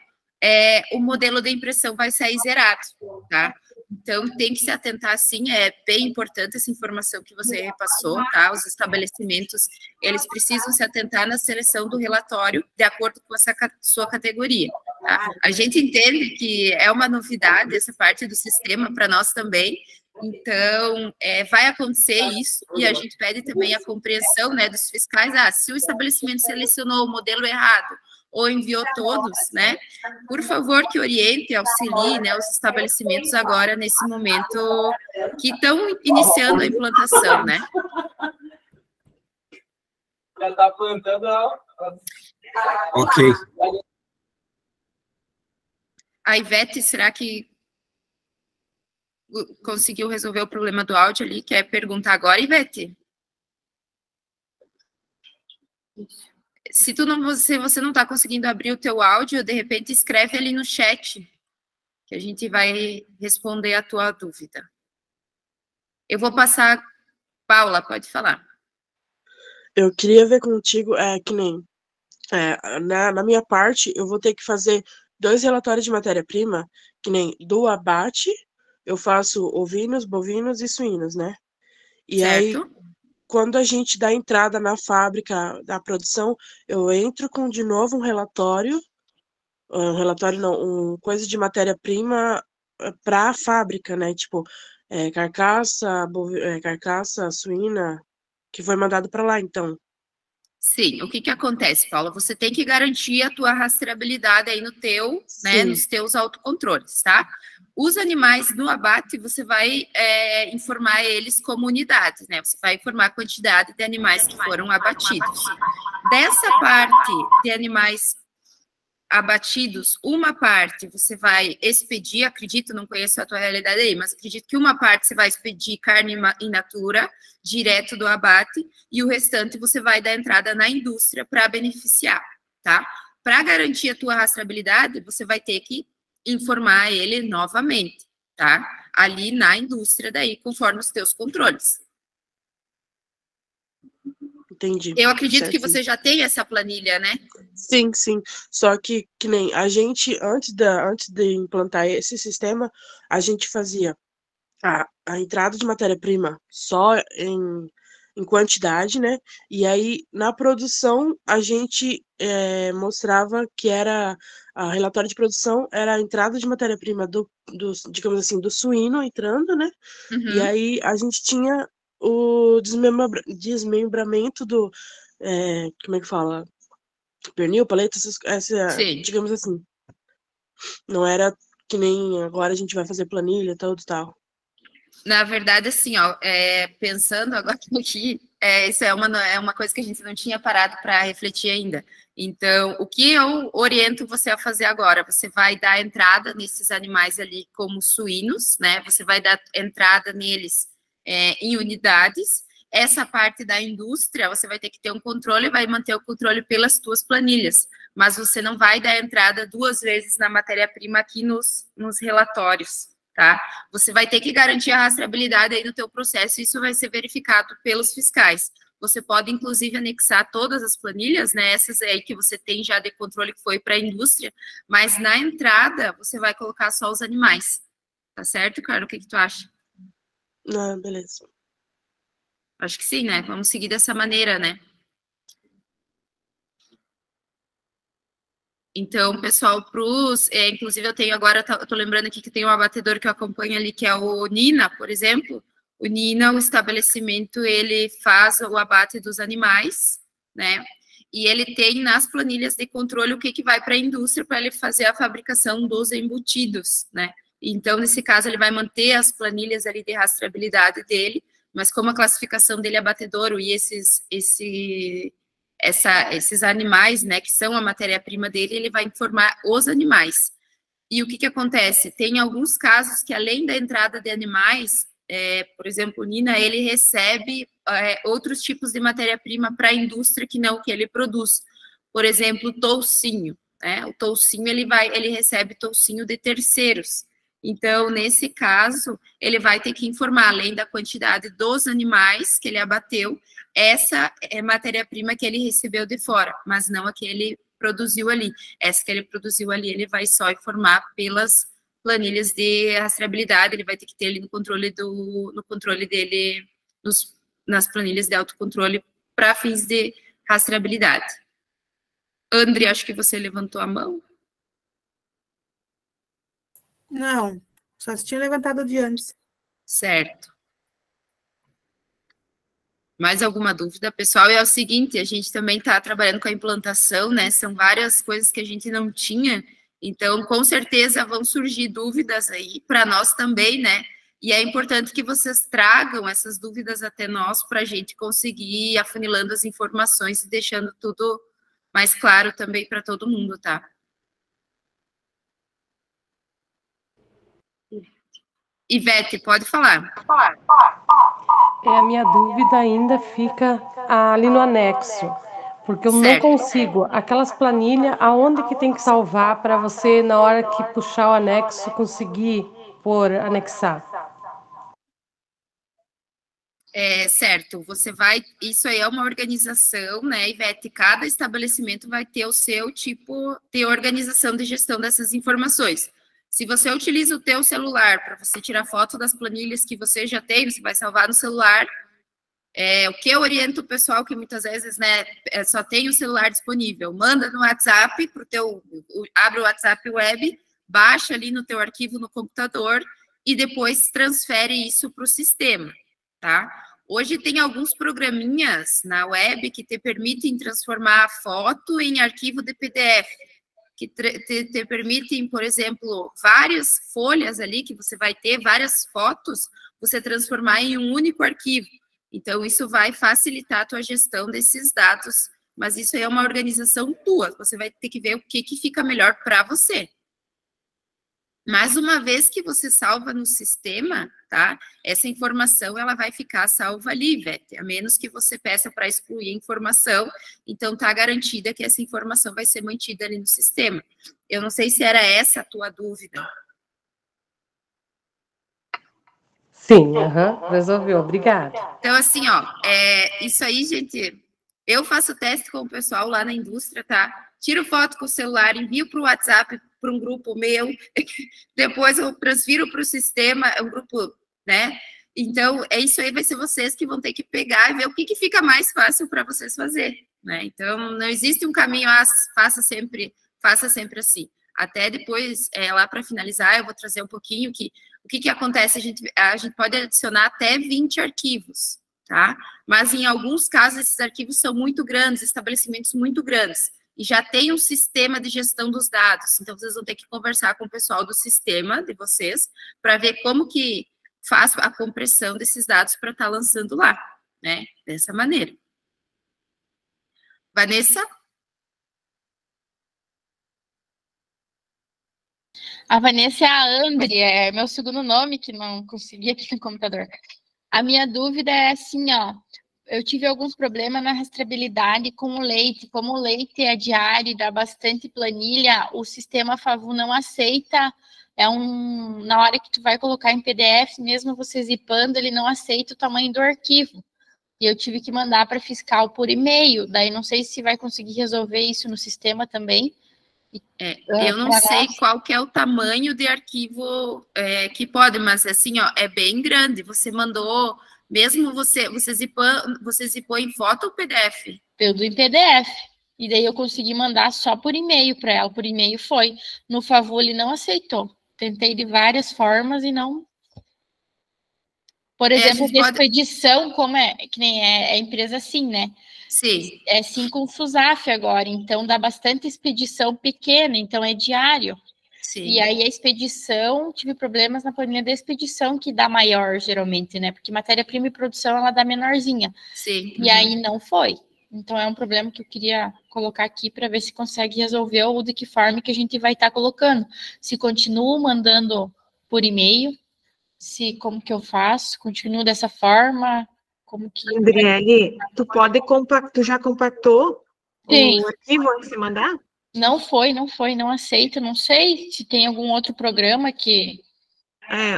o modelo de impressão vai sair zerado, tá? Então, tem que se atentar, sim, é bem importante essa informação que você repassou, tá? Os estabelecimentos, eles precisam se atentar na seleção do relatório de acordo com essa sua categoria, tá? A gente entende que é uma novidade essa parte do sistema para nós também, então, vai acontecer isso, e a gente pede também a compreensão, né, dos fiscais, se o estabelecimento selecionou o modelo errado, ou enviou todos, né? Por favor, que oriente, auxilie, né, os estabelecimentos agora, nesse momento que estão iniciando a implantação, né? Já está plantando Ok. A Ivete, será que conseguiu resolver o problema do áudio ali? Quer perguntar agora, Ivete? Se você não está conseguindo abrir o teu áudio, de repente escreve ali no chat, que a gente vai responder a tua dúvida. Eu vou passar... Paula, pode falar. Eu queria ver contigo, que nem... na minha parte, eu vou ter que fazer 2 relatórios de matéria-prima, que nem do abate, eu faço ovinos, bovinos e suínos, né? E aí... Quando a gente dá entrada na fábrica da produção, eu entro com de novo um relatório não, coisa de matéria-prima para a fábrica, né? Tipo, carcaça suína, que foi mandado para lá, então. Sim, o que acontece, Paula? Você tem que garantir a tua rastreabilidade aí no teu, né, nos teus autocontroles, tá? Os animais no abate, você vai informar eles como unidades, né? Você vai informar a quantidade de animais que foram abatidos. Dessa parte de animais abatidos, uma parte você vai expedir, acredito, não conheço a tua realidade aí, mas acredito que uma parte você vai expedir carne in natura, direto do abate, e o restante você vai dar entrada na indústria para beneficiar, tá? Para garantir a tua rastreabilidade, você vai ter que informar ele novamente, tá? Ali na indústria daí, conforme os teus controles. Entendi. Eu acredito que você já tem essa planilha, né? Sim. Só que nem a gente, antes de implantar esse sistema, a gente fazia a entrada de matéria-prima só em quantidade, né? E aí, na produção, a gente mostrava que era a relatório de produção era a entrada de matéria-prima digamos assim, do suíno entrando, né? Uhum. E aí a gente tinha o desmembramento do como é que fala? Pernil, paleta, digamos assim. Não era que nem agora a gente vai fazer planilha, tal. Na verdade, assim, ó, pensando agora aqui, isso é uma coisa que a gente não tinha parado para refletir ainda. Então, o que eu oriento você a fazer agora? Você vai dar entrada nesses animais ali como suínos, né? Você vai dar entrada neles em unidades. Essa parte da indústria, você vai ter que ter um controle, vai manter o controle pelas tuas planilhas, mas você não vai dar entrada 2 vezes na matéria-prima aqui nos relatórios, tá? Você vai ter que garantir a rastreabilidade aí no teu processo, e isso vai ser verificado pelos fiscais. você pode, inclusive, anexar todas as planilhas, né? Essas aí que você tem já de controle que foi para a indústria, mas na entrada você vai colocar só os animais. Tá certo, Carlos? O que tu acha? Ah, beleza. Acho que sim, né? Vamos seguir dessa maneira, né? Então, pessoal, inclusive eu tenho agora, eu tô lembrando aqui que tem um abatedor que eu acompanho ali, que é o Nina, por exemplo. O Nina, o estabelecimento, ele faz o abate dos animais, né? E ele tem nas planilhas de controle o que vai para a indústria para ele fazer a fabricação dos embutidos, né? Então, nesse caso, ele vai manter as planilhas ali de rastreabilidade dele, mas como a classificação dele é abatedouro e esses animais, né, que são a matéria-prima dele, ele vai informar os animais. E o que acontece? Tem alguns casos que, além da entrada de animais, por exemplo, o Nina, ele recebe outros tipos de matéria-prima para a indústria que não o que ele produz. Por exemplo, o toucinho, né? O toucinho, ele recebe toucinho de terceiros. Então, nesse caso, ele vai ter que informar, além da quantidade dos animais que ele abateu, essa é matéria-prima que ele recebeu de fora, mas não a que ele produziu ali. Essa que ele produziu ali, ele vai só informar pelas planilhas de rastreabilidade, ele vai ter que ter ali no controle dele, nas planilhas de autocontrole para fins de rastreabilidade. André, acho que você levantou a mão. Não, só se tinha levantado de antes. Certo. Mais alguma dúvida, pessoal? E é o seguinte, a gente também está trabalhando com a implantação, né? São várias coisas que a gente não tinha, então, com certeza, vão surgir dúvidas aí para nós também, né? E é importante que vocês tragam essas dúvidas até nós para a gente conseguir ir afunilando as informações e deixando tudo mais claro também para todo mundo, tá? Ivete, pode falar. A minha dúvida ainda fica ali no anexo, porque eu não consigo. Aquelas planilhas, aonde que tem que salvar para você, na hora que puxar o anexo, conseguir anexar? Certo, você vai, isso aí é uma organização, né, Ivete, cada estabelecimento vai ter o seu tipo de organização de gestão dessas informações. Se você utiliza o teu celular para você tirar foto das planilhas que você já tem, você vai salvar no celular. O que eu oriento o pessoal que muitas vezes, né, só tem o celular disponível, manda no WhatsApp abre o WhatsApp web, baixa ali no teu arquivo no computador e depois transfere isso para o sistema, tá? Hoje tem alguns programinhas na web que te permitem transformar a foto em arquivo de PDF, que te permitem, por exemplo, várias folhas ali, que você vai ter várias fotos, você transformar em um único arquivo. Então, isso vai facilitar a tua gestão desses dados, mas isso aí é uma organização tua, você vai ter que ver o que fica melhor para você. Mas uma vez que você salva no sistema, tá? Essa informação, ela vai ficar salva ali, Ivete, a menos que você peça para excluir a informação, então tá garantida que essa informação vai ser mantida ali no sistema. Eu não sei se era essa a tua dúvida. Sim, resolveu, obrigada. Então, assim, ó, isso aí, gente, eu faço teste com o pessoal lá na indústria, tá? Tiro foto com o celular, envio para o WhatsApp, para um grupo meu, depois eu transfiro para o sistema, é um grupo, né? Então, isso aí vai ser vocês que vão ter que pegar e ver o que fica mais fácil para vocês fazer, né? Então, não existe um caminho, faça sempre assim. Até depois, lá para finalizar, eu vou trazer um pouquinho o que acontece, a gente pode adicionar até 20 arquivos, tá? Mas em alguns casos, esses arquivos são muito grandes, estabelecimentos muito grandes, e já tem um sistema de gestão dos dados, então vocês vão ter que conversar com o pessoal do sistema de vocês, para ver como que faz a compressão desses dados para estar lançando lá, né? Dessa maneira. Vanessa? A Vanessa é a André, é meu segundo nome, que não consegui aqui no computador. A minha dúvida é assim, ó, eu tive alguns problemas na rastreabilidade com o leite. Como o leite é diário e dá bastante planilha, o sistema Favu não aceita, na hora que tu vai colocar em PDF, mesmo você zipando, ele não aceita o tamanho do arquivo. e eu tive que mandar para fiscal por e-mail. Daí não sei se vai conseguir resolver isso no sistema também. Eu não sei qual que é o tamanho de arquivo que pode, mas assim, ó, é bem grande. Você mandou, mesmo você zipou em foto ou PDF? Tudo em PDF. E daí eu consegui mandar só por e-mail para ela. Por e-mail foi. No favor, ele não aceitou. Tentei de várias formas e não. Por exemplo, de expedição, como que nem é empresa assim, né? Sim. É sim com o SUSAF agora, então dá bastante expedição pequena, então é diário. Sim. E aí a expedição, tive problemas na planilha da expedição, que dá maior geralmente, né? Porque matéria-prima e produção, ela dá menorzinha. Sim. E aí não foi. Então é um problema que eu queria colocar aqui para ver se consegue resolver ou de que forma que a gente vai estar colocando. Se continuo mandando por e-mail, se como que eu faço, continuo dessa forma, como que... Andriele, tu já compactou o arquivo antes de mandar? Não não aceito, não sei se tem algum outro programa que...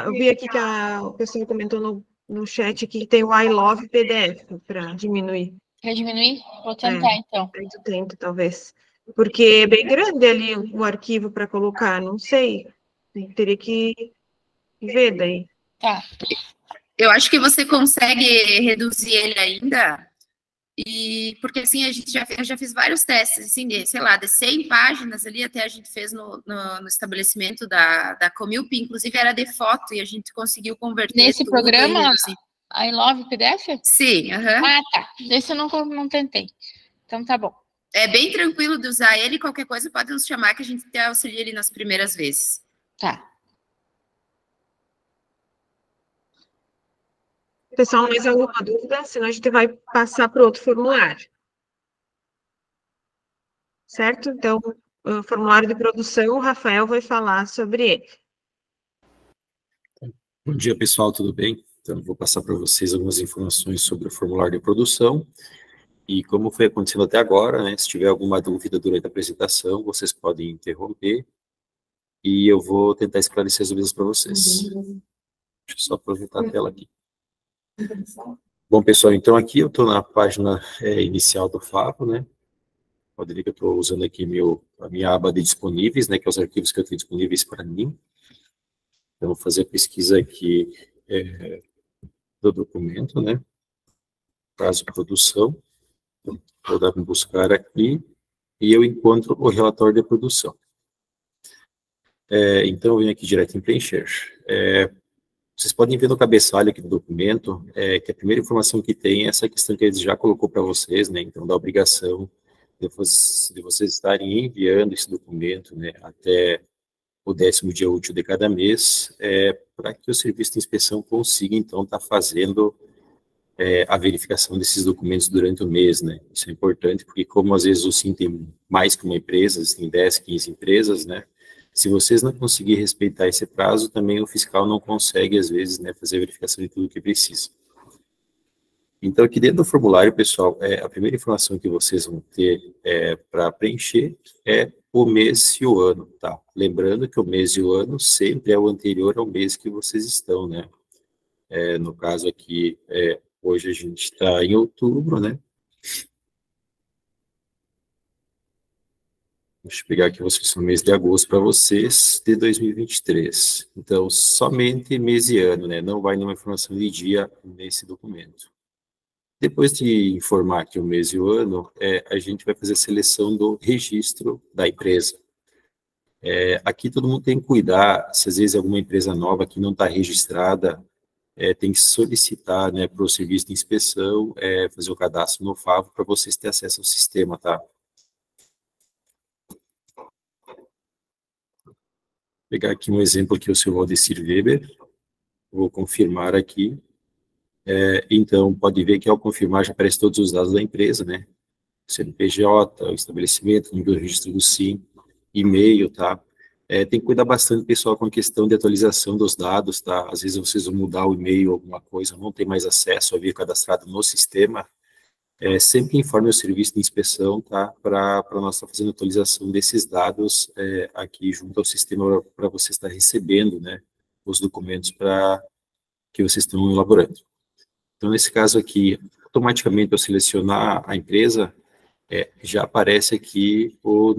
Eu vi aqui que o pessoal comentou no chat que tem o I Love PDF para diminuir. Para diminuir? Vou tentar, então. Eu tento, talvez. Porque é bem grande ali o arquivo para colocar, não sei. Teria que ver daí. Tá. Eu acho que você consegue reduzir ele ainda, porque assim, eu já fiz vários testes, assim, sei lá, de 100 páginas ali, até a gente fez no estabelecimento da Comilp, inclusive era de foto, e a gente conseguiu converter. Nesse programa, I Love PDF? Sim, Ah, tá. Esse eu não tentei. Então tá bom. É bem tranquilo de usar ele, qualquer coisa pode nos chamar que a gente te auxilia ele nas primeiras vezes. Tá. Pessoal, mais alguma dúvida? Senão a gente vai passar para outro formulário. Certo? Então, o formulário de produção, o Rafael vai falar sobre ele. Bom dia, pessoal, tudo bem? Então, vou passar para vocês algumas informações sobre o formulário de produção e como foi acontecendo até agora, né? Se tiver alguma dúvida durante a apresentação, vocês podem interromper e eu vou tentar esclarecer as dúvidas para vocês. Deixa eu só aproveitar a tela aqui. Bom, pessoal, então aqui eu estou na página inicial do Favo, né? Pode ver que eu estou usando aqui a minha aba de disponíveis, né? Que é os arquivos que eu tenho disponíveis para mim. Então, vou fazer a pesquisa aqui do documento, né? Caso produção. Vou dar um buscar aqui e eu encontro o relatório de produção. Então, eu venho aqui direto em preencher. Vocês podem ver no cabeçalho aqui do documento que a primeira informação que tem é essa questão que ele já colocou para vocês, né? Então, da obrigação de vocês estarem enviando esse documento, né, até o 10º dia útil de cada mês, para que o serviço de inspeção consiga, então, estar fazendo a verificação desses documentos durante o mês, né? Isso é importante, porque como às vezes o SIM tem mais que uma empresa, tem 10, 15 empresas, né? Se vocês não conseguirem respeitar esse prazo, também o fiscal não consegue, às vezes, né, fazer a verificação de tudo que precisa. Então, aqui dentro do formulário, pessoal, a primeira informação que vocês vão ter para preencher é o mês e o ano, tá? Lembrando que o mês e o ano sempre é o anterior ao mês que vocês estão, né? No caso aqui, hoje a gente está em outubro, né? Deixa eu pegar aqui vocês no mês de agosto para vocês, de 2023. Então, somente mês e ano, né? Não vai nenhuma informação de dia nesse documento. Depois de informar aqui o mês e o ano, a gente vai fazer a seleção do registro da empresa. Aqui todo mundo tem que cuidar, se às vezes alguma empresa nova que não está registrada, tem que solicitar, né, para o serviço de inspeção, fazer o cadastro no Favo para vocês terem acesso ao sistema, tá? Vou pegar aqui um exemplo aqui, o seu Valdecir Weber, vou confirmar aqui. Então, pode ver que ao confirmar já aparece todos os dados da empresa, né? CNPJ, o estabelecimento, nível de registro do SIM, e-mail, tá? Tem que cuidar bastante, pessoal, com a questão de atualização dos dados, tá? Às vezes vocês vão mudar o e-mail, alguma coisa, não tem mais acesso a vir cadastrado no sistema. Sempre informe o serviço de inspeção, tá? Para nós estar fazendo atualização desses dados aqui junto ao sistema para você estar recebendo, né? Os documentos que vocês estão elaborando. Então, nesse caso aqui, automaticamente, ao selecionar a empresa, já aparece aqui o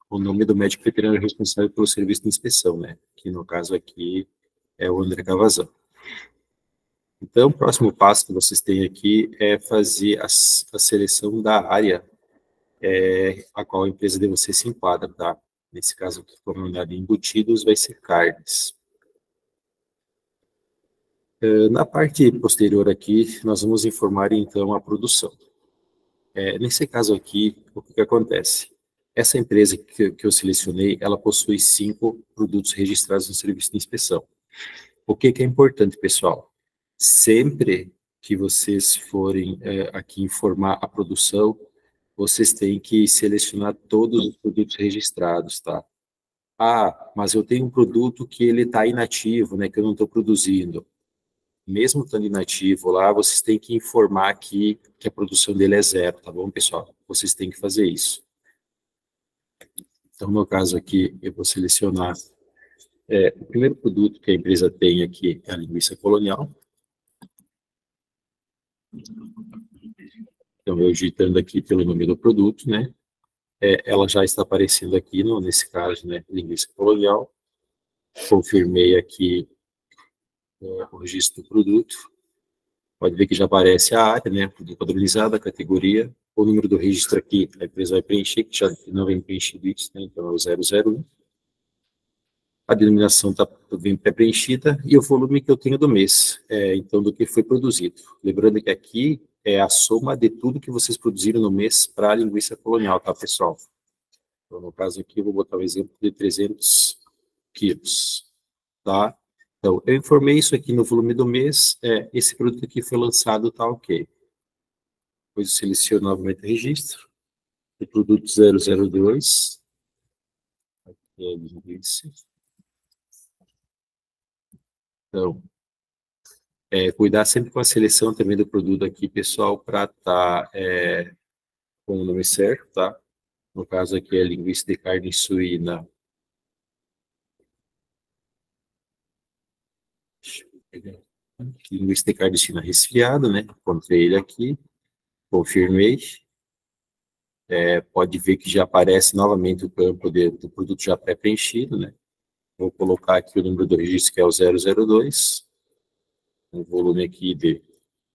nome do médico veterinário responsável pelo serviço de inspeção, né? Que no caso aqui é o André Cavazão. Então, o próximo passo que vocês têm aqui é fazer a seleção da área a qual a empresa de vocês se enquadra, tá? Nesse caso aqui, como andado embutidos, vai ser carnes. Na parte posterior aqui, nós vamos informar, então, a produção. Nesse caso aqui, o que acontece? Essa empresa que eu selecionei, ela possui 5 produtos registrados no serviço de inspeção. O que é importante, pessoal? Sempre que vocês forem aqui informar a produção, vocês têm que selecionar todos os produtos registrados, tá? Ah, mas eu tenho um produto que ele está inativo, né, que eu não estou produzindo. Mesmo estando inativo lá, vocês têm que informar aqui que a produção dele é 0, tá bom, pessoal? Vocês têm que fazer isso. Então, no caso aqui, eu vou selecionar o primeiro produto que a empresa tem aqui, é a linguiça colonial. Então, eu digitando aqui pelo nome do produto, né? Ela já está aparecendo aqui, nesse caso, né? Linguiça colonial. Confirmei aqui o registro do produto. Pode ver que já aparece a área, né? Produto padronizado, a categoria, o número do registro aqui, a empresa vai preencher, que já não vem preenchido isso, né? Então, é o 001. A denominação está bem pré-preenchida e o volume que eu tenho do mês, então, do que foi produzido. Lembrando que aqui é a soma de tudo que vocês produziram no mês para a linguiça colonial, tá, pessoal? Então, no caso aqui, eu vou botar um exemplo de 300 quilos, tá? Então, eu informei isso aqui no volume do mês, esse produto aqui foi lançado, tá ok. Depois eu seleciono novamente o registro, o produto 002, aqui é a linguiça. Então, cuidar sempre com a seleção também do produto aqui, pessoal, para estar com o nome certo, tá? No caso aqui é linguiça de carne suína. Deixa eu pegar. Linguiça de carne suína resfriada, né? Encontrei ele aqui, confirmei. Pode ver que já aparece novamente o campo do produto já pré-preenchido, né? Vou colocar aqui o número do registro, que é o 002. Um volume aqui de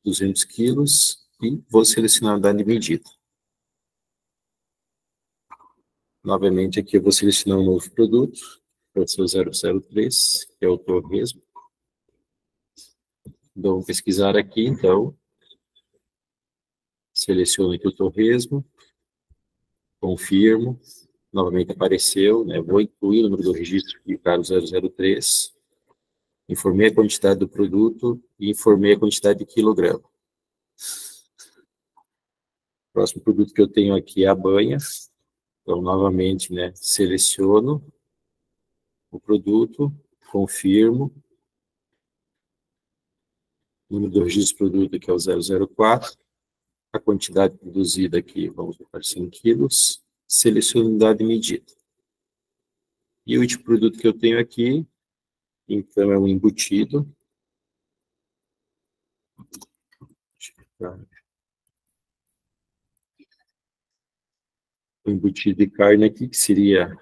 200 quilos e vou selecionar a unidade de medida. Novamente aqui eu vou selecionar um novo produto, que é o seu 003, que é o torresmo. Vou pesquisar aqui, então, seleciono aqui o torresmo, confirmo, novamente apareceu, né? Vou incluir o número do registro aqui, para o 003. Informei a quantidade do produto e informei a quantidade de quilograma. O próximo produto que eu tenho aqui é a banha. Então, novamente, né, seleciono o produto, confirmo. O número do registro do produto aqui é o 004. A quantidade produzida aqui, vamos botar 100 quilos. Seleciono a unidade de medida. E o último produto que eu tenho aqui, então, é um embutido. O embutido de carne aqui, que seria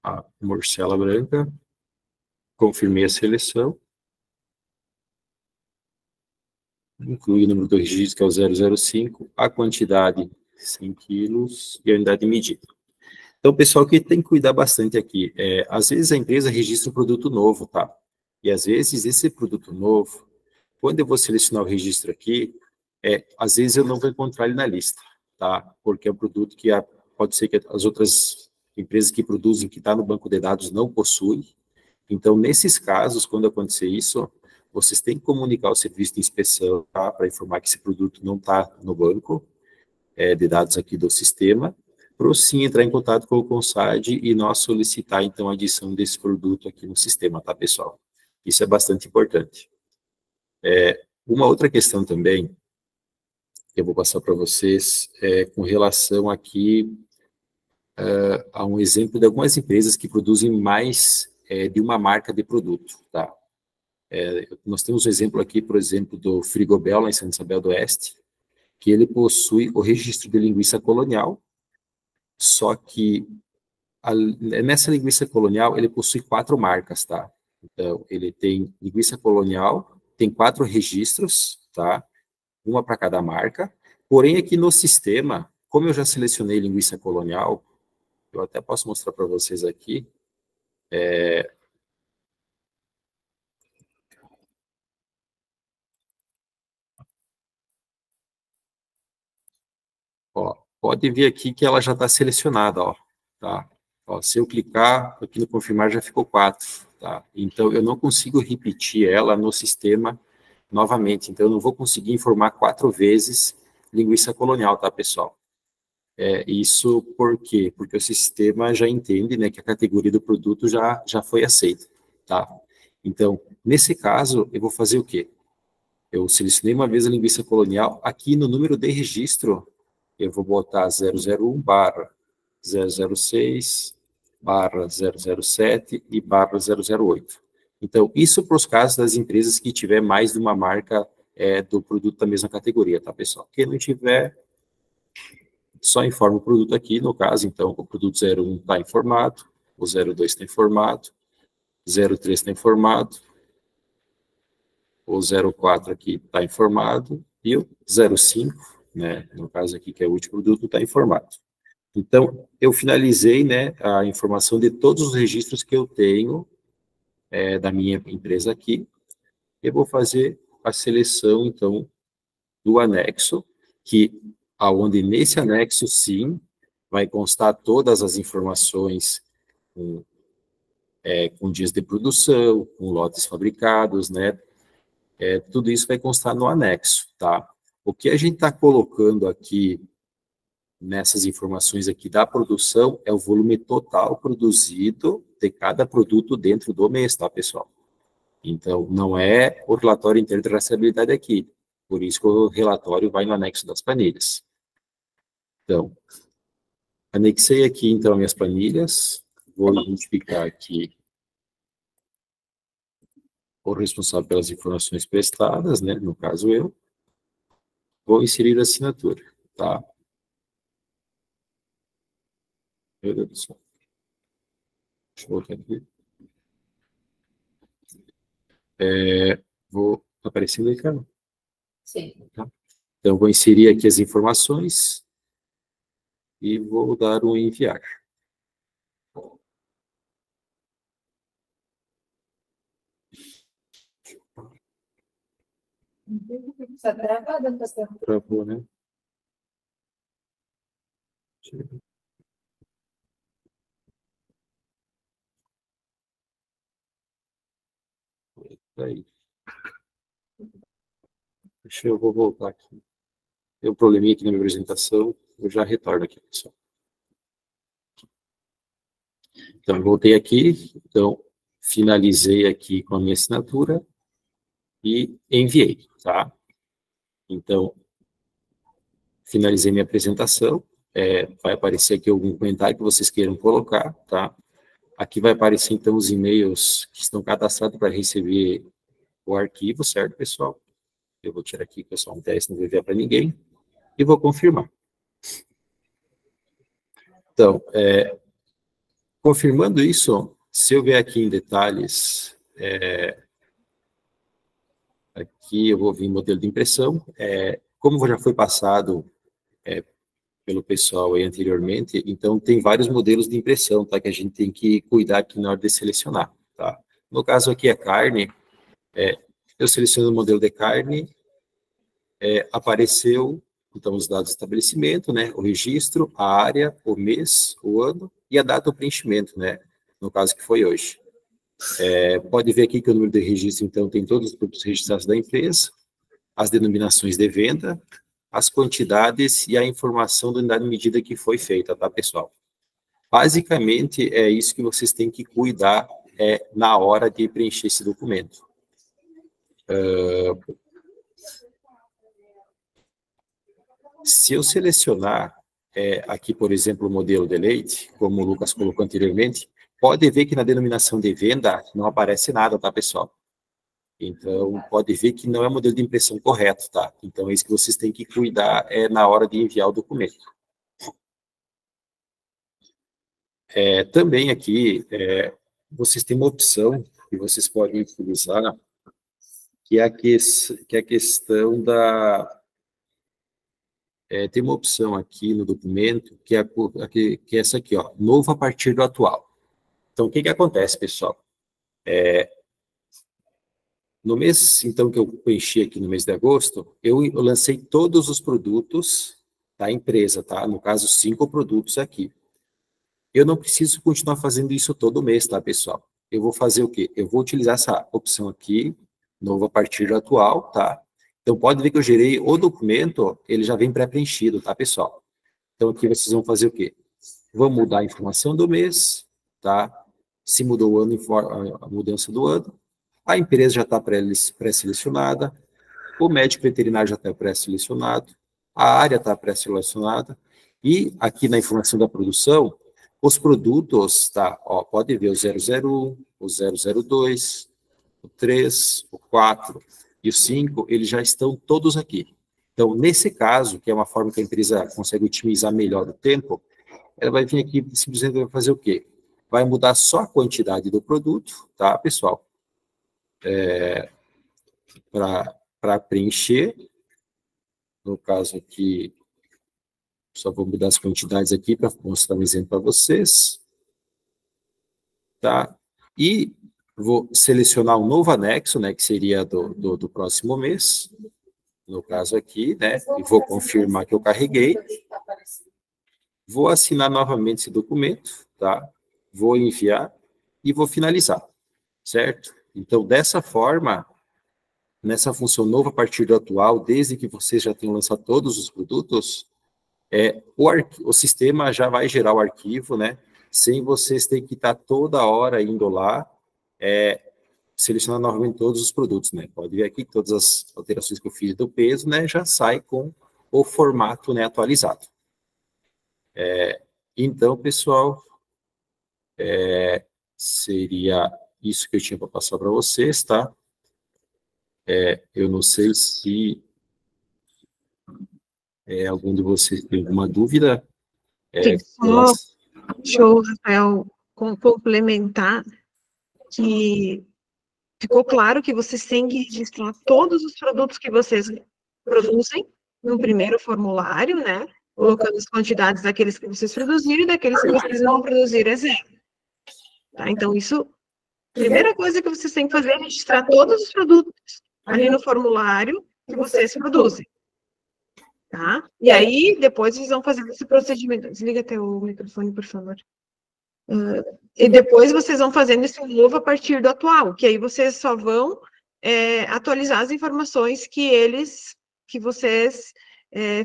a morcela branca. Confirmei a seleção. Inclui o número do registro, que é o 005, a quantidade, 100 quilos, e a unidade de medida. Então, pessoal, que tem que cuidar bastante aqui. Às vezes a empresa registra um produto novo, tá? E às vezes esse produto novo, quando eu vou selecionar o registro aqui, às vezes eu não vou encontrar ele na lista, tá? Porque é um produto que pode ser que as outras empresas que produzem, que está no banco de dados, não possuem. Então, nesses casos, quando acontecer isso, vocês têm que comunicar ao serviço de inspeção, tá? Para informar que esse produto não está no banco de dados aqui do sistema, para sim entrar em contato com o CONSAD e nós solicitar, então, a adição desse produto aqui no sistema, tá, pessoal? Isso é bastante importante. Uma outra questão também, que eu vou passar para vocês, com relação aqui a um exemplo de algumas empresas que produzem mais de uma marca de produto, tá? Nós temos um exemplo aqui, por exemplo, do Frigobel, lá em Santa Isabel do Oeste, que ele possui o registro de linguiça colonial, só que nessa linguiça colonial ele possui 4 marcas, tá? Então, ele tem linguiça colonial, tem 4 registros, tá? Uma para cada marca, porém aqui no sistema, como eu já selecionei linguiça colonial, eu até posso mostrar para vocês aqui, ó, pode ver aqui que ela já está selecionada, ó, tá? Ó, se eu clicar aqui no confirmar, já ficou 4, tá? Então, eu não consigo repetir ela no sistema novamente, então eu não vou conseguir informar 4 vezes linguiça colonial, tá, pessoal? Isso por quê? Porque o sistema já entende, né, que a categoria do produto já foi aceita, tá? Então, nesse caso, eu vou fazer o quê? Eu selecionei uma vez a linguiça colonial, aqui no número de registro, eu vou botar 001 barra 006 barra 007 e barra 008. Então, isso para os casos das empresas que tiver mais de uma marca do produto da mesma categoria, tá, pessoal? Quem não tiver, só informa o produto aqui, no caso, então, o produto 01 está informado, o 02 está informado, 03 está informado, o 04 aqui está informado, e o 05, né, no caso aqui, que é o último produto, está informado. Então, eu finalizei, né, a informação de todos os registros que eu tenho da minha empresa aqui. Eu vou fazer a seleção, então, do anexo, que aonde nesse anexo, sim, vai constar todas as informações com dias de produção, com lotes fabricados, né? Tudo isso vai constar no anexo, tá? O que a gente está colocando aqui nessas informações aqui da produção é o volume total produzido de cada produto dentro do mês, tá, pessoal? Então, não é o relatório inteiro de rastreabilidade aqui. Por isso que o relatório vai no anexo das planilhas. Então, anexei aqui, então, minhas planilhas. Vou identificar aqui o responsável pelas informações prestadas, né? No caso, eu. Vou inserir a assinatura, tá? Meu Deus do céu. Deixa eu voltar aqui. Vou aparecendo aí, cara? Sim. Tá? Então, vou inserir aqui as informações e vou dar um enviar. Está travada, pastor? Travou, né? Aí. Eu vou voltar aqui. Tem um probleminha aqui na minha apresentação, eu já retorno aqui, pessoal. Então, eu voltei aqui, então, finalizei aqui com a minha assinatura e enviei, tá? Então, finalizei minha apresentação, vai aparecer aqui algum comentário que vocês queiram colocar, tá? Aqui vai aparecer, então, os e-mails que estão cadastrados para receber o arquivo, certo, pessoal? Eu vou tirar aqui, pessoal, um teste, não vou enviar para ninguém, e vou confirmar. Então, confirmando isso, se eu ver aqui em detalhes, aqui eu vou vir em modelo de impressão, como já foi passado pelo pessoal aí anteriormente, então tem vários modelos de impressão, tá, que a gente tem que cuidar aqui na hora de selecionar, tá? No caso aqui a carne, eu seleciono o modelo de carne, apareceu, então, os dados do estabelecimento, né, o registro, a área, o mês, o ano e a data do preenchimento, né, no caso que foi hoje. Pode ver aqui que o número de registro, então, tem todos os produtos registrados da empresa, as denominações de venda, as quantidades e a informação da unidade de medida que foi feita, tá, pessoal? Basicamente, é isso que vocês têm que cuidar na hora de preencher esse documento. Se eu selecionar aqui, por exemplo, o modelo de leite, como o Lucas colocou anteriormente, pode ver que na denominação de venda não aparece nada, tá, pessoal? Então, pode ver que não é o modelo de impressão correto, tá? Então, é isso que vocês têm que cuidar na hora de enviar o documento. Também aqui, vocês têm uma opção que vocês podem utilizar, que é a questão da... tem uma opção aqui no documento, que é essa aqui, ó, novo a partir do atual. Então, o que acontece, pessoal? No mês, então, que eu preenchi aqui no mês de agosto, eu lancei todos os produtos da empresa, tá? No caso, 5 produtos aqui. Eu não preciso continuar fazendo isso todo mês, tá, pessoal? Eu vou fazer o quê? Eu vou utilizar essa opção aqui, novo a partir do atual, tá? Então, pode ver que eu gerei o documento, ele já vem pré-preenchido, tá, pessoal? Então, aqui vocês vão fazer o quê? Vão mudar a informação do mês, tá? Se mudou o ano, a mudança do ano. A empresa já está pré-selecionada, o médico veterinário já está pré-selecionado, a área está pré-selecionada, e aqui na informação da produção, os produtos, tá? Ó, pode ver o 001, o 002, o 3, o 4 e o 5, eles já estão todos aqui. Então, nesse caso, que é uma forma que a empresa consegue otimizar melhor o tempo, ela vai vir aqui simplesmente vai fazer o quê? Vai mudar só a quantidade do produto, tá, pessoal? Para preencher, no caso aqui, só vou mudar as quantidades aqui para mostrar um exemplo para vocês, tá? E vou selecionar um novo anexo, né, que seria do próximo mês, no caso aqui, né, e vou confirmar que eu carreguei, vou assinar novamente esse documento, tá? Vou enviar e vou finalizar, certo? Então, dessa forma, nessa função nova a partir do atual, desde que vocês já tenham lançado todos os produtos, o sistema já vai gerar o arquivo, né? Sem vocês terem que estar toda hora indo lá, selecionar novamente todos os produtos, né? Pode ver aqui que todas as alterações que eu fiz do peso, né, já sai com o formato, né, atualizado. Então, pessoal, seria isso que eu tinha para passar para vocês, tá? Eu não sei se algum de vocês tem alguma dúvida. Só, deixa eu, Rafael, complementar que ficou claro que vocês têm que registrar todos os produtos que vocês produzem no primeiro formulário, né? Colocando as quantidades daqueles que vocês produziram e daqueles que vocês não produziram é 0. Tá? Então, isso, a primeira coisa que vocês têm que fazer é registrar todos os produtos ali no formulário que vocês produzem. Tá? E aí, depois vocês vão fazer esse procedimento. Desliga até o microfone, por favor. E depois vocês vão fazendo esse novo a partir do atual, que aí vocês só vão atualizar as informações que vocês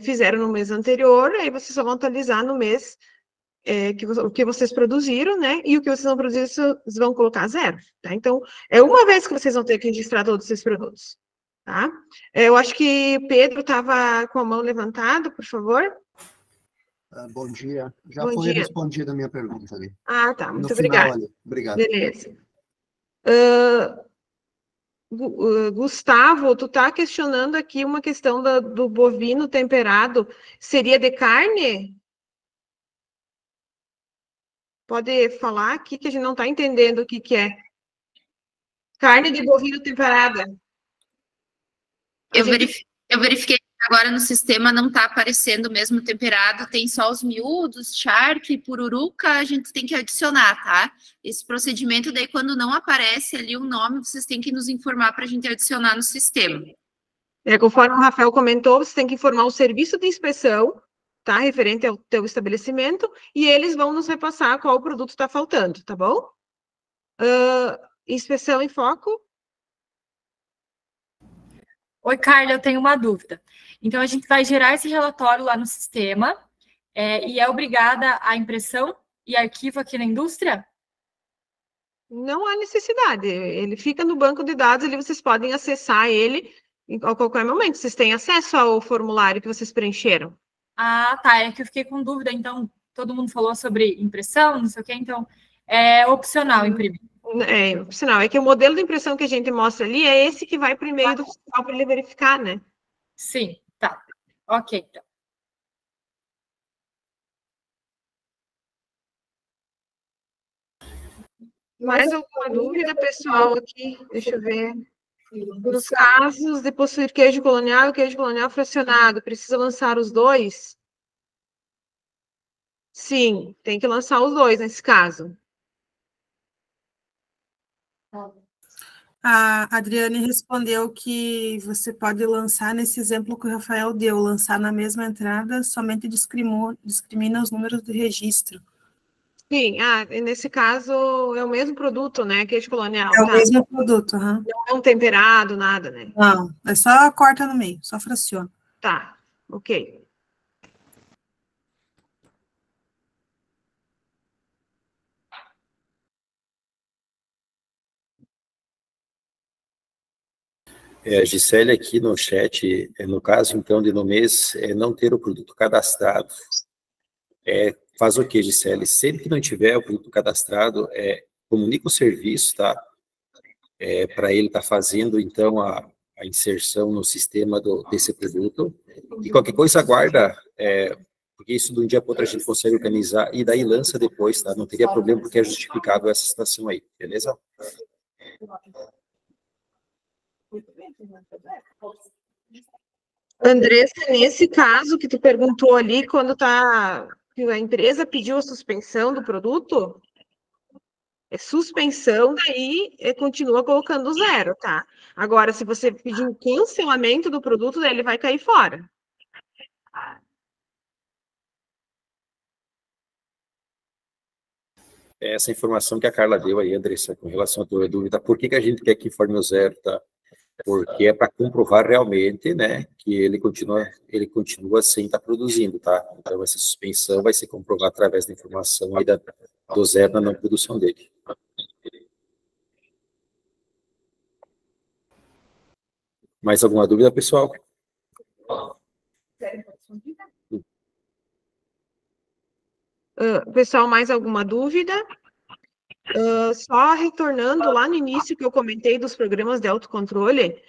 fizeram no mês anterior, aí vocês só vão atualizar no mês o que vocês produziram, né? E o que vocês não produziram, vocês vão colocar 0. Tá? Então, uma vez que vocês vão ter que registrar todos esses produtos. Tá? Eu acho que Pedro estava com a mão levantada, por favor. Bom dia. Já foi respondida a minha pergunta ali. Ah, tá. Muito obrigada. Obrigado. Beleza. Gustavo, tu está questionando aqui uma questão do bovino temperado. Seria de carne? Pode falar aqui que a gente não está entendendo o que é. Carne de bovino temperada. Eu verifiquei que agora no sistema não está aparecendo mesmo temperado, tem só os miúdos, charque, pururuca, a gente tem que adicionar, tá? Esse procedimento, daí, quando não aparece ali o nome, vocês têm que nos informar para a gente adicionar no sistema. Conforme o Rafael comentou, você tem que informar o serviço de inspeção, tá? Referente ao teu estabelecimento, e eles vão nos repassar qual produto está faltando, tá bom? Inspeção em foco. Oi, Carla, eu tenho uma dúvida. Então, a gente vai gerar esse relatório lá no sistema e é obrigada a impressão e arquivo aqui na indústria? Não há necessidade. Ele fica no banco de dados, ali vocês podem acessar ele a qualquer momento. Vocês têm acesso ao formulário que vocês preencheram. Ah, tá. É que eu fiquei com dúvida. Então, todo mundo falou sobre impressão, não sei o quê. Então, é opcional imprimir. Por sinal, é que o modelo de impressão que a gente mostra ali é esse que vai primeiro do fiscal para ele verificar, né? Sim, tá. Ok, então. Mais alguma dúvida, pessoal, aqui? Deixa eu ver. Nos casos de possuir queijo colonial e queijo colonial fracionado, precisa lançar os dois? Sim, tem que lançar os dois nesse caso. A Adriane respondeu que você pode lançar nesse exemplo que o Rafael deu, lançar na mesma entrada, somente discrimina os números de registro. Sim, nesse caso é o mesmo produto, né? Queijo colonial. É o mesmo produto, Não é um temperado, nada, né? Não, é só corta no meio, só fraciona. Tá, ok. A Gisele aqui no chat, no caso, então, de no mês, não ter o produto cadastrado. Faz o quê, Gisele? Sempre que não tiver o produto cadastrado, comunica o serviço, tá? Para ele estar fazendo, então, a inserção no sistema desse produto. E qualquer coisa aguarda, porque isso de um dia para outro a gente consegue organizar e daí lança depois, tá? Não teria problema porque é justificável essa situação aí, beleza? Andressa, nesse caso que tu perguntou ali, quando que a empresa pediu a suspensão do produto, suspensão, daí continua colocando zero, tá? Agora, se você pedir um cancelamento do produto, daí ele vai cair fora. Essa informação que a Carla deu aí, Andressa, com relação à tua dúvida, por que a gente quer que informe o zero, tá? Porque é para comprovar realmente, né, que ele continua sem estar produzindo, tá? Então, essa suspensão vai ser comprovada através da informação aí do zero na não produção dele. Mais alguma dúvida, pessoal? Pessoal, mais alguma dúvida? Só retornando lá no início que eu comentei dos programas de autocontrole,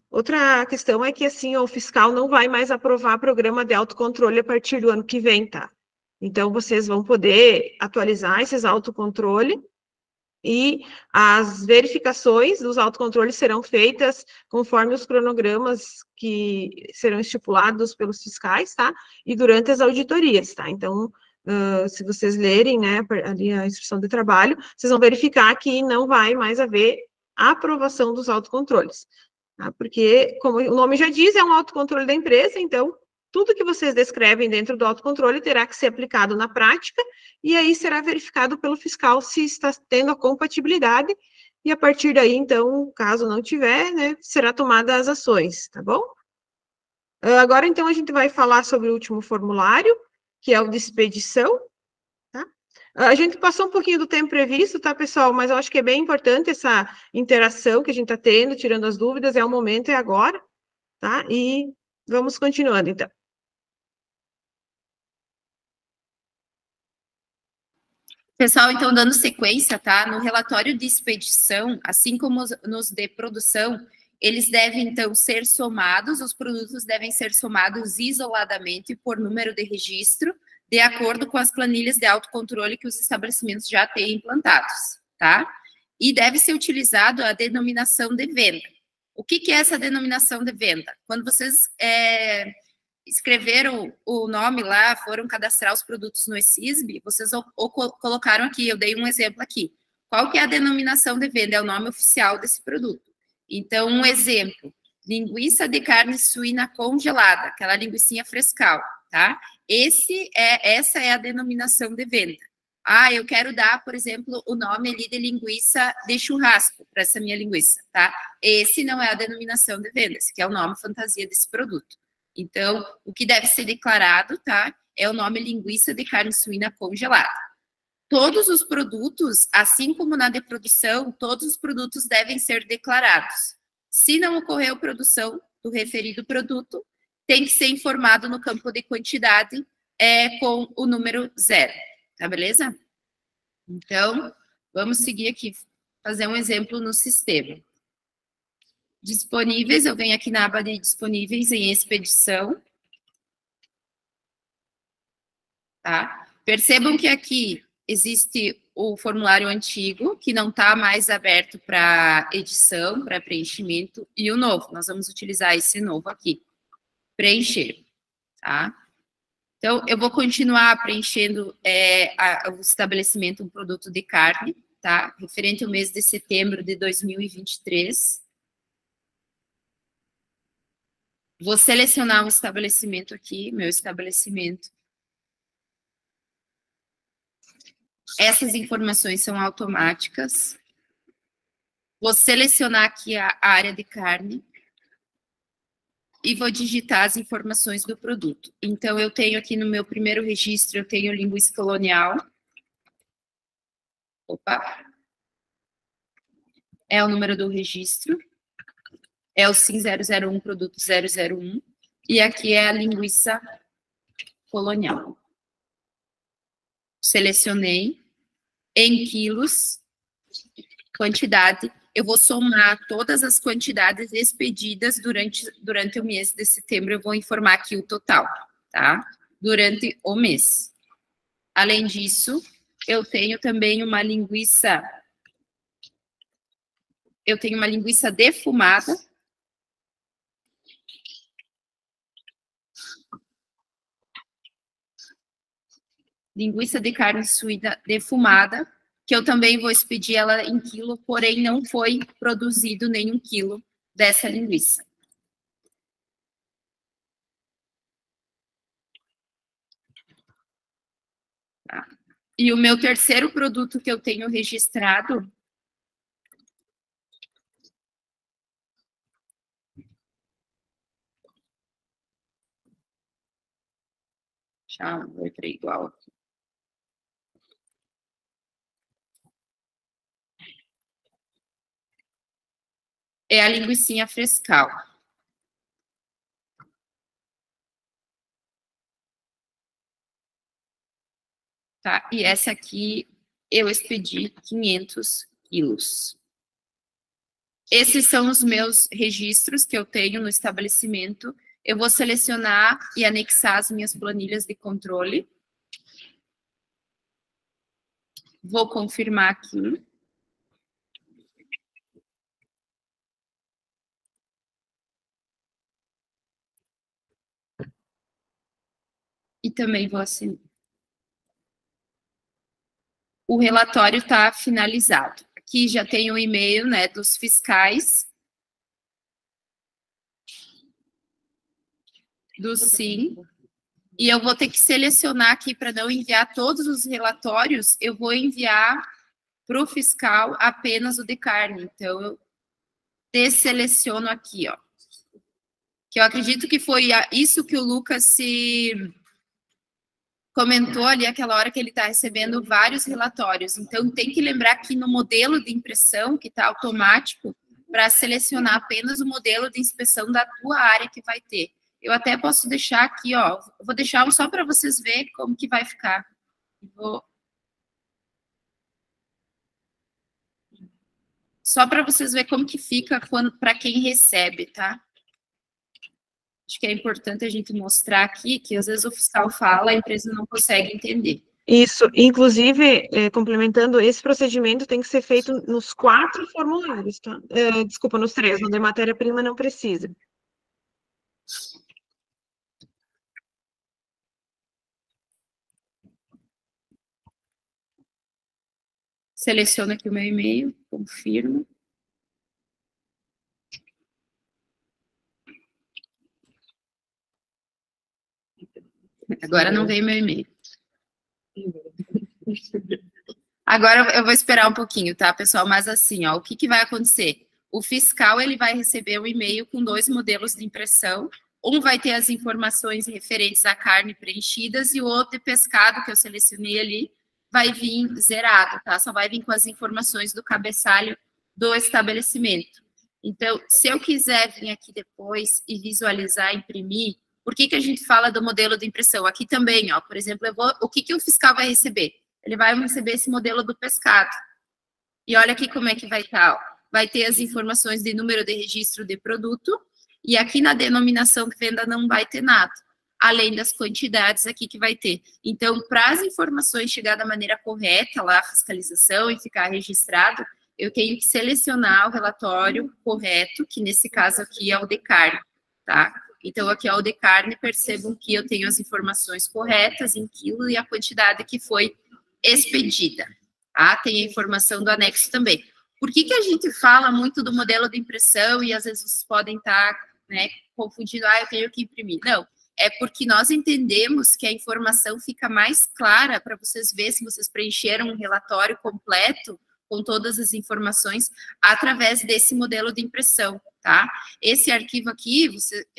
outra questão é que assim o fiscal não vai mais aprovar programa de autocontrole a partir do ano que vem, tá? Então, vocês vão poder atualizar esses autocontrole e as verificações dos autocontroles serão feitas conforme os cronogramas que serão estipulados pelos fiscais, tá? E durante as auditorias, tá? Então, se vocês lerem, né, ali a instrução de trabalho, vocês vão verificar que não vai mais haver aprovação dos autocontroles, tá? Porque, como o nome já diz, é um autocontrole da empresa, então, tudo que vocês descrevem dentro do autocontrole terá que ser aplicado na prática, e aí será verificado pelo fiscal se está tendo a compatibilidade, e a partir daí, então, caso não tiver, né, será tomada as ações, tá bom? Agora, então, a gente vai falar sobre o último formulário, que é o de expedição, tá? A gente passou um pouquinho do tempo previsto, tá, pessoal? Mas eu acho que é bem importante essa interação que a gente está tendo, tirando as dúvidas, é o momento, é agora, tá? E vamos continuando, então. Pessoal, então, dando sequência, tá? No relatório de expedição, assim como nos de produção, eles devem, então, ser somados, os produtos devem ser somados isoladamente por número de registro, de acordo com as planilhas de autocontrole que os estabelecimentos já têm implantados, tá? E deve ser utilizado a denominação de venda. O que é essa denominação de venda? Quando vocês escreveram o nome lá, foram cadastrar os produtos no ESISB, vocês colocaram aqui, eu dei um exemplo aqui. Qual que é a denominação de venda? É o nome oficial desse produto. Então, um exemplo, linguiça de carne suína congelada, aquela linguicinha frescal, tá? Essa é a denominação de venda. Eu quero dar, por exemplo, o nome ali de linguiça de churrasco para essa minha linguiça, tá? Esse não é a denominação de venda, esse que é o nome fantasia desse produto. Então, o que deve ser declarado, tá? É o nome linguiça de carne suína congelada. Todos os produtos, assim como na de produção, todos os produtos devem ser declarados. Se não ocorreu produção do referido produto, tem que ser informado no campo de quantidade com o número 0, tá beleza? Então, Vamos seguir aqui, fazer um exemplo no sistema. Disponíveis, eu venho aqui na aba de disponíveis em expedição. Tá? Percebam que aqui existe o formulário antigo, que não está mais aberto para edição, para preenchimento, e o novo. Nós vamos utilizar esse novo aqui. Preencher. Tá? Então, eu vou continuar preenchendo o estabelecimento um produto de carne, tá? Referente ao mês de setembro de 2023. Vou selecionar um estabelecimento aqui, meu estabelecimento. Essas informações são automáticas. Vou selecionar aqui a área de carne. E vou digitar as informações do produto. Então, eu tenho aqui no meu primeiro registro, eu tenho linguiça colonial. Opa. É o número do registro. É o SIM 001, produto 001. E aqui é a linguiça colonial. Selecionei. Em quilos, quantidade. Eu vou somar todas as quantidades expedidas durante o mês de setembro. Eu vou informar aqui o total, tá? Durante o mês. Além disso, eu tenho também uma linguiça. Eu tenho uma linguiça defumada. Linguiça de carne suína defumada, que eu também vou expedir ela em quilo, porém não foi produzido nenhum quilo dessa linguiça. Tá. E o meu terceiro produto que eu tenho registrado já vou para igual aqui. É a linguicinha frescal. Tá? E essa aqui eu expedi 500 quilos. Esses são os meus registros que eu tenho no estabelecimento. Eu vou selecionar e anexar as minhas planilhas de controle. Vou confirmar aqui. E também vou assinar. O relatório está finalizado. Aqui já tem o e-mail, né, dos fiscais. Do SIM. E eu vou ter que selecionar aqui para não enviar todos os relatórios, eu vou enviar para o fiscal apenas o de carne. Então, eu desseleciono aqui, ó. Que eu acredito que foi isso que o Lucas se comentou ali aquela hora que ele está recebendo vários relatórios. Então, tem que lembrar que no modelo de impressão, que está automático, para selecionar apenas o modelo de inspeção da tua área que vai ter. Eu até posso deixar aqui, ó, vou deixar um só para vocês verem como que vai ficar. Só para vocês verem como que fica para quem recebe, tá? Acho que é importante a gente mostrar aqui que às vezes o fiscal fala, a empresa não consegue entender. Isso, inclusive, complementando, esse procedimento tem que ser feito nos 4 formulários, tá? Desculpa, nos 3, no de matéria-prima não precisa. Seleciono aqui o meu e-mail, confirmo. Agora não veio meu e-mail. Agora eu vou esperar um pouquinho, tá, pessoal? Mas assim, ó, o que vai acontecer? O fiscal, ele vai receber um e-mail com 2 modelos de impressão. Um vai ter as informações referentes à carne preenchidas e o outro de pescado, que eu selecionei ali, vai vir zerado, tá? Só vai vir com as informações do cabeçalho do estabelecimento. Então, se eu quiser vir aqui depois e visualizar, imprimir, por que a gente fala do modelo de impressão? Aqui também, ó, por exemplo, o que o fiscal vai receber? Ele vai receber esse modelo do pescado. E olha aqui como é que vai estar, ó. Vai ter as informações de número de registro de produto, e aqui na denominação de venda não vai ter nada, além das quantidades aqui que vai ter. Então, para as informações chegar da maneira correta lá, a fiscalização, e ficar registrado, eu tenho que selecionar o relatório correto, que nesse caso aqui é o de carne, tá? Então, aqui é o de carne, percebam que eu tenho as informações corretas em quilo e a quantidade que foi expedida, tá? Tem a informação do anexo também. Por que a gente fala muito do modelo de impressão e às vezes vocês podem estar, né, confundindo, eu tenho que imprimir. Não, é porque nós entendemos que a informação fica mais clara para vocês verem se vocês preencheram um relatório completo com todas as informações através desse modelo de impressão, tá? Esse arquivo aqui,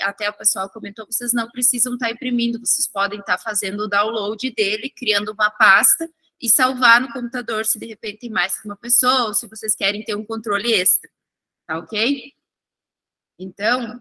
até o pessoal comentou, vocês não precisam estar imprimindo, vocês podem estar fazendo o download dele, criando uma pasta e salvar no computador se de repente tem mais que uma pessoa, ou se vocês querem ter um controle extra, tá ok? Então,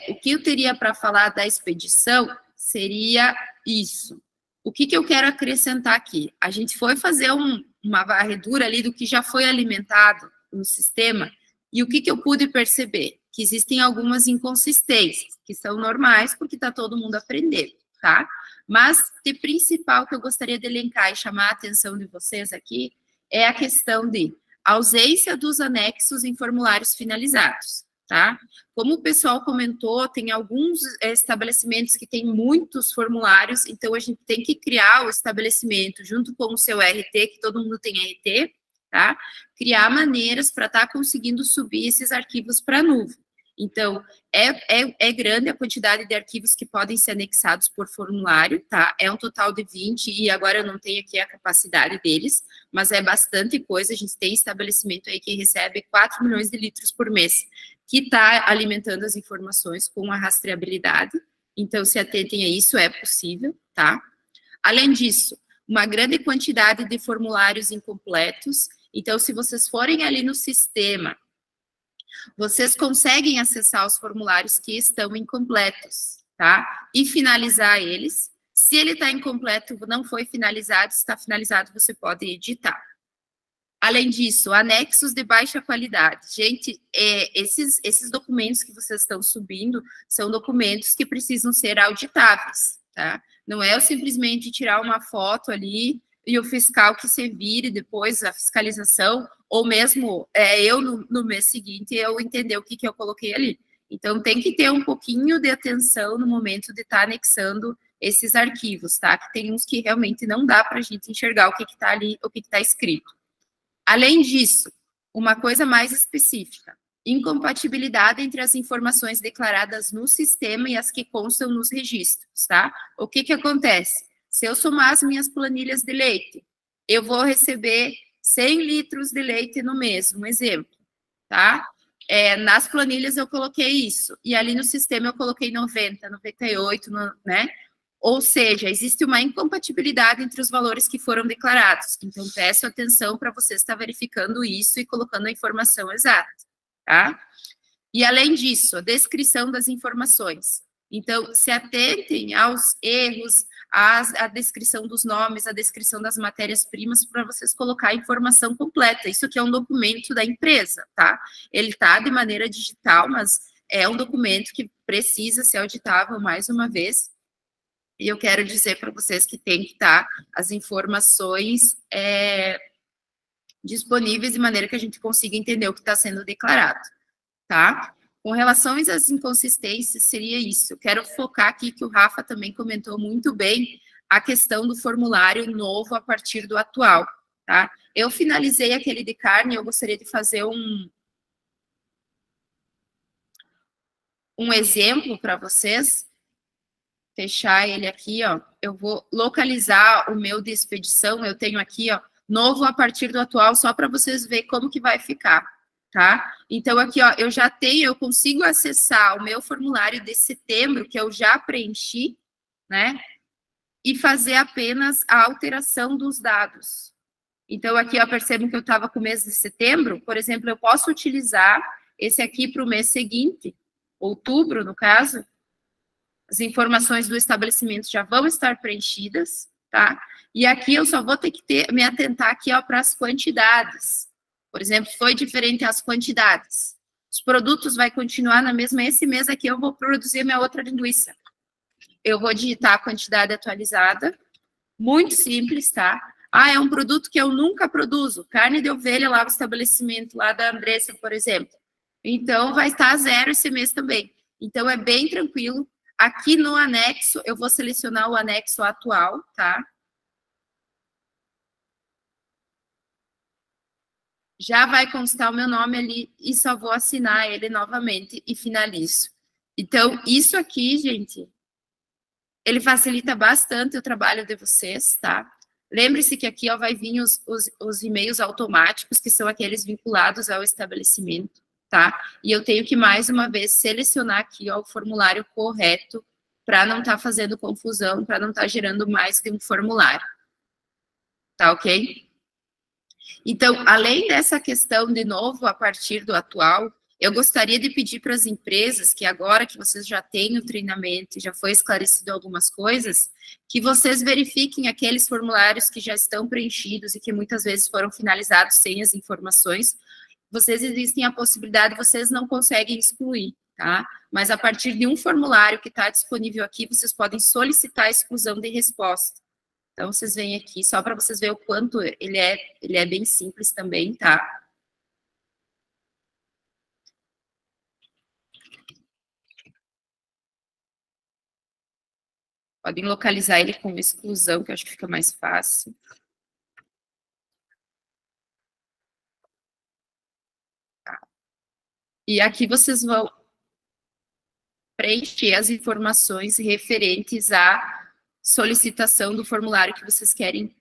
o que eu teria para falar da expedição seria isso. O que eu quero acrescentar aqui? A gente foi fazer uma varredura ali do que já foi alimentado no sistema, e o que eu pude perceber? Que existem algumas inconsistências, que são normais, porque está todo mundo aprendendo, tá? Mas, de principal que eu gostaria de elencar e chamar a atenção de vocês aqui, é a questão de ausência dos anexos em formulários finalizados, tá? Como o pessoal comentou, tem alguns estabelecimentos que têm muitos formulários, então a gente tem que criar o estabelecimento junto com o seu RT, que todo mundo tem RT, tá? Criar maneiras para estar conseguindo subir esses arquivos para a nuvem. Então, é grande a quantidade de arquivos que podem ser anexados por formulário, tá? É um total de 20, e agora eu não tenho aqui a capacidade deles, mas é bastante coisa. A gente tem estabelecimento aí que recebe 4 milhões de litros por mês, que está alimentando as informações com a rastreabilidade. Então, se atentem a isso, é possível, tá? Além disso, uma grande quantidade de formulários incompletos. Então, se vocês forem ali no sistema, vocês conseguem acessar os formulários que estão incompletos, tá? E finalizar eles. Se ele está incompleto, não foi finalizado, se está finalizado, você pode editar. Além disso, anexos de baixa qualidade. Gente, esses documentos que vocês estão subindo são documentos que precisam ser auditáveis, tá? Não é eu simplesmente tirar uma foto ali e o fiscal que se vire depois, a fiscalização, ou mesmo eu no mês seguinte, eu entender o que eu coloquei ali. Então, tem que ter um pouquinho de atenção no momento de estar anexando esses arquivos, tá? Que tem uns que realmente não dá para a gente enxergar o que está ali, o que está escrito. Além disso, uma coisa mais específica, incompatibilidade entre as informações declaradas no sistema e as que constam nos registros, tá? O que acontece? Se eu somar as minhas planilhas de leite, eu vou receber 100 litros de leite no mês, um exemplo, tá? Nas planilhas eu coloquei isso, e ali no sistema eu coloquei 90, 98, né? Ou seja, existe uma incompatibilidade entre os valores que foram declarados. Então, peço atenção para você estar verificando isso e colocando a informação exata, tá? E, além disso, a descrição das informações. Então, se atentem aos erros, à descrição dos nomes, à descrição das matérias-primas, para vocês colocar a informação completa. Isso aqui é um documento da empresa, tá? Ele está de maneira digital, mas é um documento que precisa ser auditável mais uma vez. E eu quero dizer para vocês que tem que estar as informações disponíveis de maneira que a gente consiga entender o que está sendo declarado, tá? Com relação às inconsistências, seria isso. Eu quero focar aqui, que o Rafa também comentou muito bem, a questão do formulário novo a partir do atual, tá? Eu finalizei aquele de carne, eu gostaria de fazer um exemplo para vocês. Fechar ele aqui, ó. Eu vou localizar o meu de expedição, eu tenho aqui, ó, novo a partir do atual, só para vocês verem como que vai ficar, tá? Então, aqui, ó, eu consigo acessar o meu formulário de setembro, que eu já preenchi, né? E fazer apenas a alteração dos dados. Então, aqui, ó, percebem que eu estava com o mês de setembro, por exemplo, eu posso utilizar esse aqui para o mês seguinte, outubro, no caso. As informações do estabelecimento já vão estar preenchidas, tá? E aqui eu só vou ter que me atentar aqui, ó, para as quantidades. Por exemplo, foi diferente as quantidades. Os produtos vai continuar na mesma. Esse mês aqui eu vou produzir minha outra linguiça. Eu vou digitar a quantidade atualizada. Muito simples, tá? Ah, é um produto que eu nunca produzo. Carne de ovelha lá no estabelecimento, lá da Andressa, por exemplo. Então, vai estar 0 esse mês também. Então, é bem tranquilo. Aqui no anexo, eu vou selecionar o anexo atual, tá? Já vai constar o meu nome ali e só vou assinar ele novamente e finalizo. Então, isso aqui, gente, ele facilita bastante o trabalho de vocês, tá? Lembre-se que aqui ó, vai vir os e-mails automáticos, que são aqueles vinculados ao estabelecimento, tá? E eu tenho que, mais uma vez, selecionar aqui ó, o formulário correto para não estar fazendo confusão, para não estar gerando mais que um formulário. Tá ok? Então, além dessa questão, de novo, a partir do atual, eu gostaria de pedir para as empresas que agora que vocês já têm o treinamento e já foi esclarecido algumas coisas, que vocês verifiquem aqueles formulários que já estão preenchidos e que muitas vezes foram finalizados sem as informações. Vocês existem a possibilidade, vocês não conseguem excluir, tá? Mas a partir de um formulário que está disponível aqui, vocês podem solicitar a exclusão de resposta. Então, vocês vêm aqui, só para vocês verem o quanto ele é bem simples também, tá? Podem localizar ele com exclusão, que eu acho que fica mais fácil. Tá. E aqui vocês vão preencher as informações referentes à solicitação do formulário que vocês querem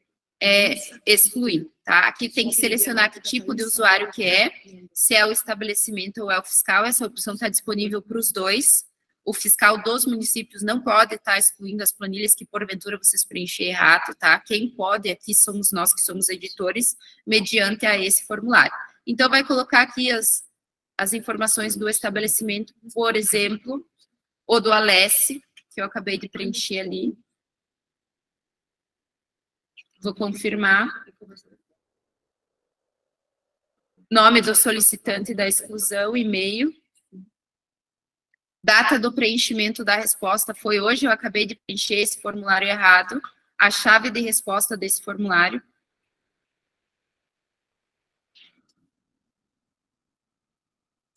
excluir, tá? Aqui tem que selecionar que tipo de usuário que é, se é o estabelecimento ou é o fiscal, essa opção está disponível para os dois. O fiscal dos municípios não pode estar excluindo as planilhas que, porventura, vocês preencherem errado, tá? Quem pode aqui somos nós, que somos editores, mediante a esse formulário. Então, vai colocar aqui as informações do estabelecimento, por exemplo, ou do Alesse, que eu acabei de preencher ali. Vou confirmar. Nome do solicitante da exclusão, e-mail. Data do preenchimento da resposta foi hoje, eu acabei de preencher esse formulário errado. A chave de resposta desse formulário.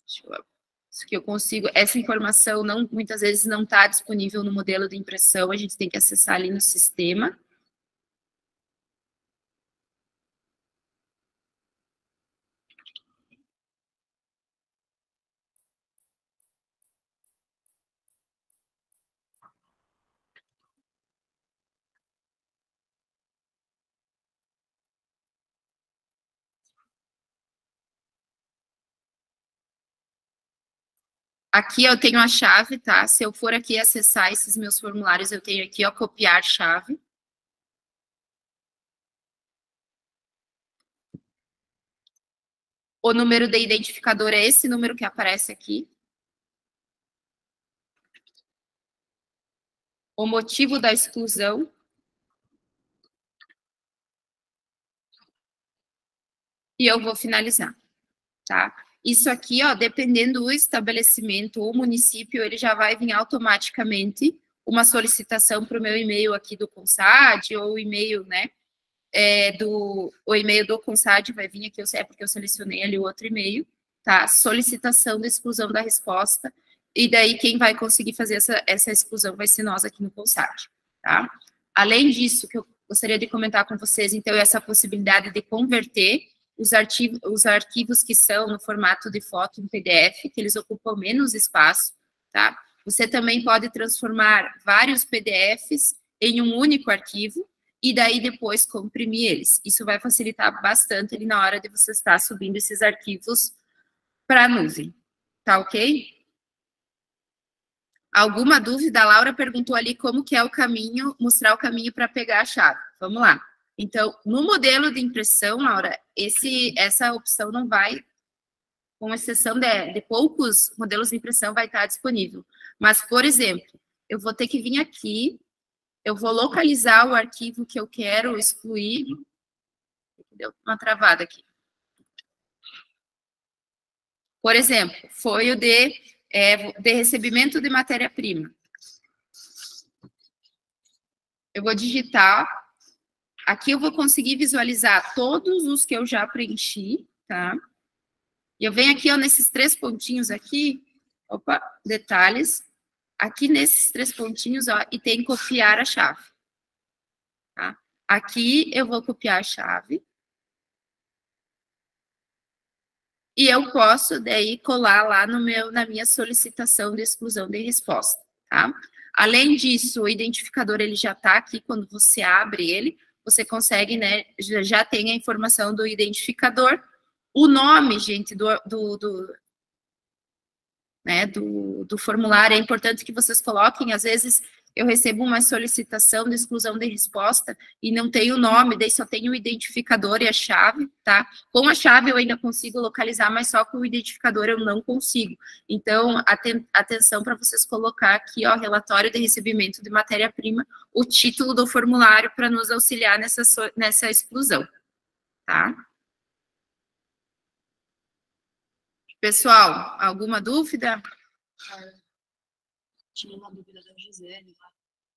Deixa eu ver. Isso que eu consigo. Essa informação muitas vezes não está disponível no modelo de impressão, a gente tem que acessar ali no sistema. Aqui eu tenho a chave, tá? Se eu for aqui acessar esses meus formulários, eu tenho aqui, ó, copiar chave. O número de identificador é esse número que aparece aqui. O motivo da exclusão. E eu vou finalizar, tá? Isso aqui, ó, dependendo do estabelecimento ou município, ele já vai vir automaticamente uma solicitação para o meu e-mail aqui do Consad, ou o e-mail, né, o e-mail do Consad vai vir aqui, porque eu selecionei ali o outro e-mail, tá? Solicitação da exclusão da resposta, e daí quem vai conseguir fazer essa exclusão vai ser nós aqui no Consad, tá? Além disso, que eu gostaria de comentar com vocês, então, essa possibilidade de converter os arquivos que são no formato de foto em PDF, que eles ocupam menos espaço, tá? Você também pode transformar vários PDFs em um único arquivo e daí depois comprimir eles. Isso vai facilitar bastante ali na hora de você estar subindo esses arquivos para a nuvem, tá ok? Alguma dúvida? A Laura perguntou ali como que é o caminho, mostrar o caminho para pegar a chave. Vamos lá. Então, no modelo de impressão, Laura, essa opção não vai, com exceção de poucos modelos de impressão, vai estar disponível. Mas, por exemplo, eu vou ter que vir aqui, eu vou localizar o arquivo que eu quero excluir. Deu uma travada aqui. Por exemplo, foi o de recebimento de matéria-prima. Eu vou digitar. Aqui eu vou conseguir visualizar todos os que eu já preenchi, tá? E eu venho aqui, ó, nesses 3 pontinhos aqui, opa, detalhes. Aqui nesses 3 pontinhos, ó, e tem copiar a chave. Tá? Aqui eu vou copiar a chave. E eu posso, daí, colar lá na minha solicitação de exclusão de resposta, tá? Além disso, o identificador, ele já tá aqui, quando você abre ele, você consegue, né, já tem a informação do identificador. O nome, gente, do formulário, é importante que vocês coloquem. Às vezes eu recebo uma solicitação de exclusão de resposta e não tem o nome, daí só tem o identificador e a chave, tá? Com a chave eu ainda consigo localizar, mas só com o identificador eu não consigo. Então, atenção para vocês colocar aqui, ó, relatório de recebimento de matéria-prima, o título do formulário para nos auxiliar nessa exclusão, tá? Pessoal, alguma dúvida? Tinha uma dúvida da Gisele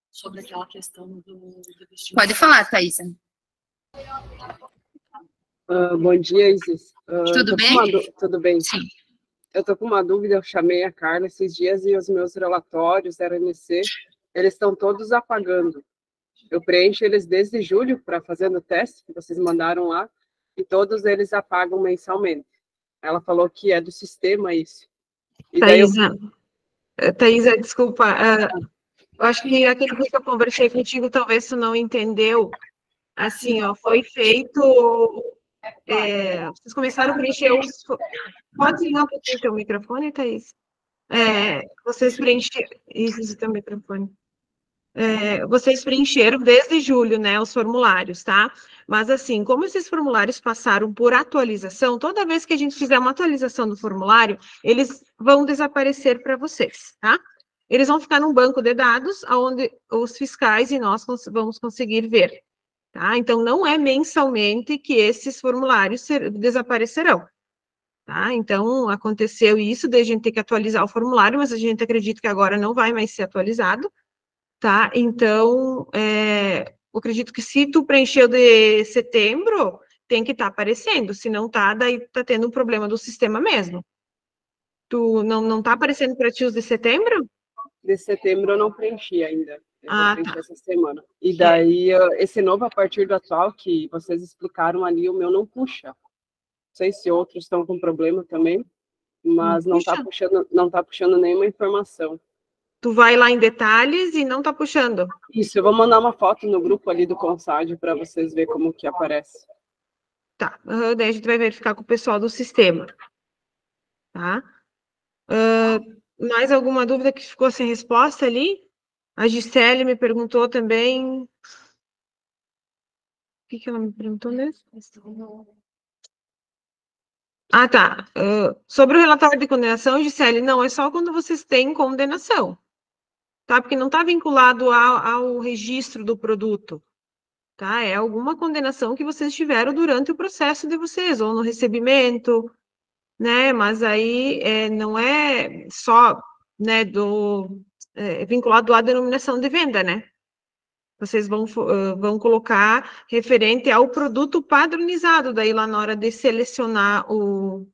sobre aquela questão do vestido. Pode falar, Thaisa. Bom dia, Isis. Tudo bem? Tudo bem. Sim. Eu estou com uma dúvida, eu chamei a Carla esses dias e os meus relatórios, RNC, eles estão todos apagando. Eu preencho eles desde julho para fazer no teste que vocês mandaram lá, e todos eles apagam mensalmente. Ela falou que é do sistema isso. E Thaisa, desculpa, eu acho que aquele que eu conversei contigo, talvez tu não entendeu. Assim, ó, foi feito... vocês começaram a preencher os... Pode ligar um pouquinho o teu microfone, Thaís? Vocês preencheram... Isso, o teu microfone. Vocês preencheram desde julho, né, os formulários, tá? Mas, assim, como esses formulários passaram por atualização, toda vez que a gente fizer uma atualização do formulário, eles vão desaparecer para vocês, tá? Eles vão ficar num banco de dados, onde os fiscais e nós vamos conseguir ver, tá? Então, não é mensalmente que esses formulários desaparecerão, tá? Então, aconteceu isso, de a gente ter que atualizar o formulário, mas a gente acredita que agora não vai mais ser atualizado, tá? Então, eu acredito que se tu preencheu de setembro, tem que estar aparecendo, se não tá, daí tá tendo um problema do sistema mesmo. Tu não tá aparecendo para ti os de setembro? De setembro eu não preenchi ainda. Eu preenchi tá. essa semana. E daí, esse novo, a partir do atual, que vocês explicaram ali, o meu não puxa. Não sei se outros estão com problema também, mas não tá puxando nenhuma informação. Tu vai lá em detalhes e não tá puxando. Isso, eu vou mandar uma foto no grupo ali do Consad para vocês verem como que aparece. Tá, daí a gente vai verificar com o pessoal do sistema. Tá? Mais alguma dúvida que ficou sem resposta ali? A Gisele me perguntou também... O que ela me perguntou mesmo? Ah, tá. Sobre o relatório de condenação, Gisele, não, é só quando vocês têm condenação. Tá? Porque não está vinculado ao registro do produto. Tá? É alguma condenação que vocês tiveram durante o processo de vocês, ou no recebimento, né? Mas aí não é só, né, vinculado à denominação de venda, né? Vocês vão colocar referente ao produto padronizado, daí lá na hora de selecionar o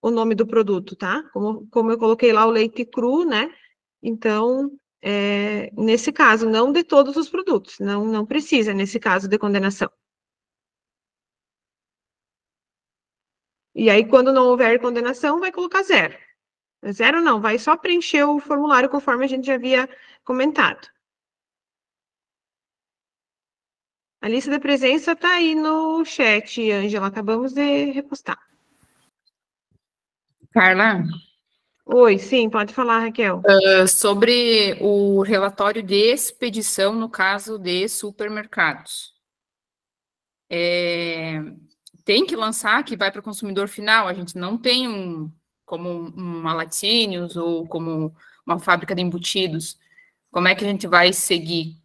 nome do produto, tá? Como eu coloquei lá o leite cru, né? Então, nesse caso, não de todos os produtos, não precisa, nesse caso de condenação. E aí, quando não houver condenação, vai colocar 0. 0 não, vai só preencher o formulário conforme a gente já havia comentado. A lista de presença está aí no chat, Ângela, acabamos de repostar. Carla? Oi, sim, pode falar, Raquel. Sobre o relatório de expedição no caso de supermercados. Tem que lançar que vai para o consumidor final, a gente não tem como uma laticínios ou como uma fábrica de embutidos. Como é que a gente vai seguir?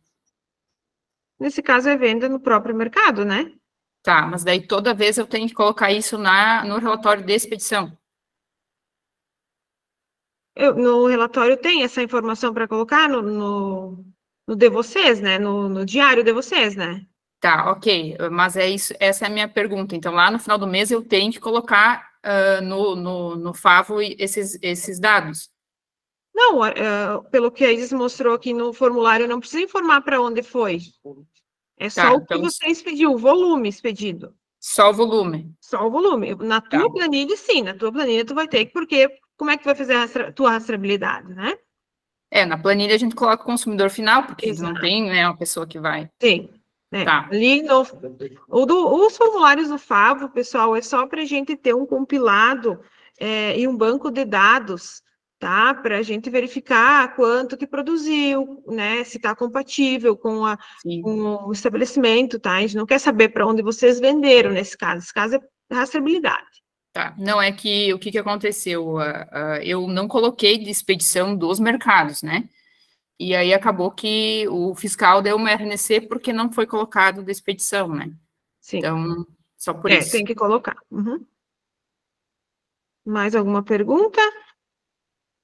Nesse caso é venda no próprio mercado, né? Tá, mas daí toda vez eu tenho que colocar isso no relatório de expedição. No relatório tem essa informação para colocar no de vocês, né? No diário de vocês, né? Tá, ok. Mas é isso, essa é a minha pergunta. Então, lá no final do mês eu tenho que colocar no Favo esses dados. Não, pelo que a Isis mostrou aqui no formulário, não precisa informar para onde foi. É só o que vocês pediu, o volume expedido. Só o volume. Só o volume. Na tua planilha, sim. Na tua planilha, tu vai ter que, porque como é que tu vai fazer a tua rastreabilidade, né? Na planilha a gente coloca o consumidor final, porque não tem, né, uma pessoa que vai. Tem. Tá. Ali os formulários do Favo, pessoal, é só para a gente ter um compilado e um banco de dados, tá? Para a gente verificar quanto que produziu, né? Se está compatível com o estabelecimento, tá? A gente não quer saber para onde vocês venderam nesse caso. Esse caso é rastreabilidade. Tá, não é que o que aconteceu? Eu não coloquei de expedição dos mercados, né? E aí acabou que o fiscal deu uma RNC porque não foi colocado de expedição, né? Sim. Então, só por isso. Tem que colocar. Uhum. Mais alguma pergunta?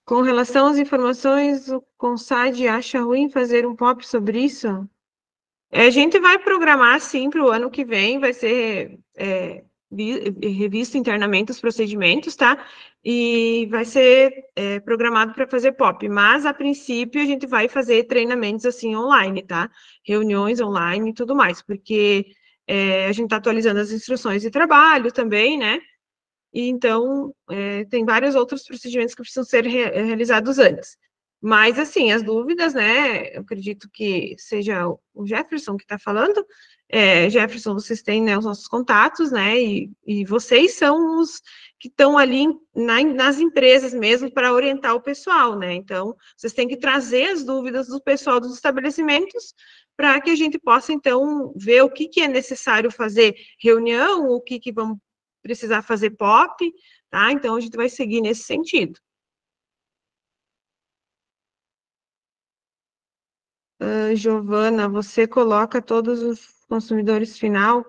Com relação às informações, o CONSAD acha ruim fazer um POP sobre isso? A gente vai programar, sim, para o ano que vem, vai ser revisto internamente os procedimentos, tá? E vai ser programado para fazer POP, mas, a princípio, a gente vai fazer treinamentos, assim, online, tá? Reuniões online e tudo mais, porque a gente está atualizando as instruções de trabalho também, né? E, então, tem vários outros procedimentos que precisam ser realizados antes. Mas, assim, as dúvidas, né, eu acredito que seja o Jefferson que está falando. Jefferson, vocês têm, né, os nossos contatos, né, e vocês são os que estão ali nas empresas mesmo para orientar o pessoal, né, então, vocês têm que trazer as dúvidas do pessoal dos estabelecimentos para que a gente possa, então, ver o que é necessário fazer reunião, o que vamos precisar fazer POP, tá, então a gente vai seguir nesse sentido. Giovana, você coloca todos os consumidores final?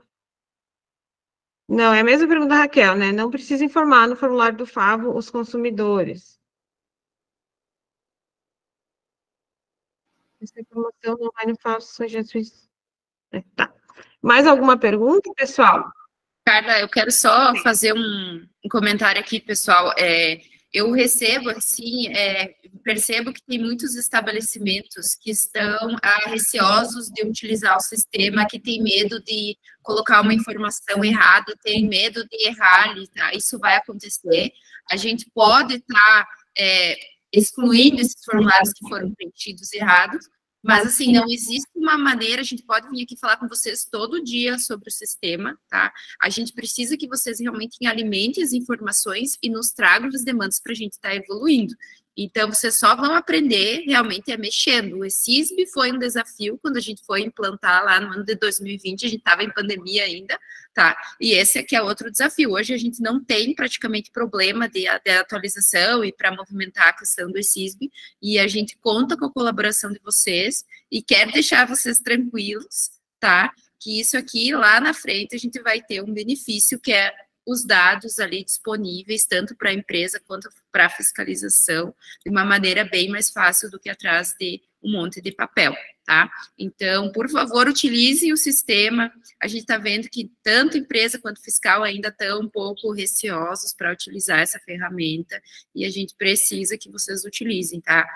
Não, é a mesma pergunta da Raquel, né? Não precisa informar no formulário do Favo os consumidores. Essa informação não vai no Favo, tá. Mais alguma pergunta, pessoal? Carla, eu quero só fazer um comentário aqui, pessoal. Eu recebo, assim, percebo que tem muitos estabelecimentos que estão receosos de utilizar o sistema, que tem medo de colocar uma informação errada, tem medo de errar ali, tá? Isso vai acontecer. A gente pode estar excluindo esses formulários que foram preenchidos errados, mas, assim, não existe uma maneira, a gente pode vir aqui falar com vocês todo dia sobre o sistema, tá? A gente precisa que vocês realmente alimentem as informações e nos tragam as demandas para a gente estar evoluindo. Então, vocês só vão aprender realmente mexendo. O ESISB foi um desafio quando a gente foi implantar lá no ano de 2020, a gente estava em pandemia ainda, tá? E esse aqui é outro desafio. Hoje a gente não tem praticamente problema de atualização e para movimentar a questão do ESISB, e a gente conta com a colaboração de vocês e quer deixar vocês tranquilos, tá? Que isso aqui, lá na frente, a gente vai ter um benefício que é os dados ali disponíveis, tanto para a empresa quanto para a fiscalização, de uma maneira bem mais fácil do que atrás de um monte de papel, tá? Então, por favor, utilizem o sistema. A gente está vendo que tanto empresa quanto fiscal ainda estão um pouco receosos para utilizar essa ferramenta, e a gente precisa que vocês utilizem, tá?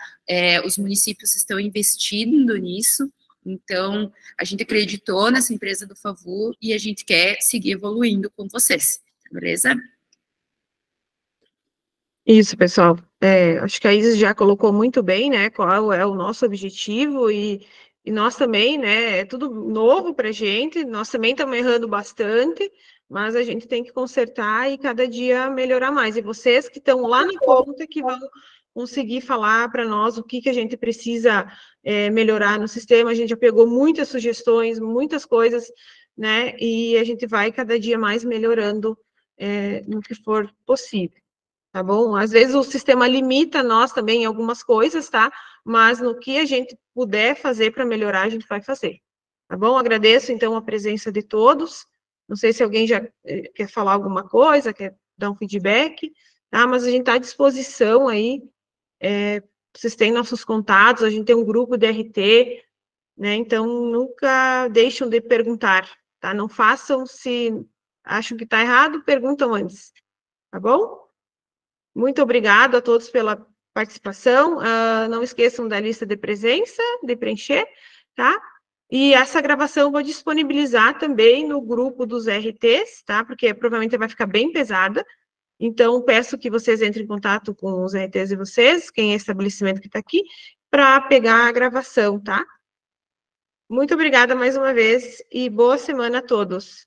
Os municípios estão investindo nisso, então, a gente acreditou nessa empresa do Favor e a gente quer seguir evoluindo com vocês. Beleza? Isso, pessoal. Acho que a Isis já colocou muito bem, né, qual é o nosso objetivo e nós também, né, é tudo novo para a gente, nós também estamos errando bastante, mas a gente tem que consertar e cada dia melhorar mais. E vocês que estão lá na ponta que vão conseguir falar para nós o que a gente precisa melhorar no sistema. A gente já pegou muitas sugestões, muitas coisas, né, e a gente vai cada dia mais melhorando no que for possível, tá bom? Às vezes o sistema limita nós também em algumas coisas, tá? Mas no que a gente puder fazer para melhorar, a gente vai fazer, tá bom? Agradeço, então, a presença de todos. Não sei se alguém já quer falar alguma coisa, quer dar um feedback, tá? Mas a gente está à disposição aí vocês têm nossos contatos, a gente tem um grupo de RT, né? Então, nunca deixam de perguntar, tá? Não façam, se acham que está errado, perguntam antes, tá bom? Muito obrigado a todos pela participação. Não esqueçam da lista de presença, de preencher, tá? E essa gravação eu vou disponibilizar também no grupo dos RTs, tá? Porque provavelmente vai ficar bem pesada. Então, peço que vocês entrem em contato com os RTs de vocês, quem é estabelecimento que está aqui, para pegar a gravação, tá? Muito obrigada mais uma vez e boa semana a todos.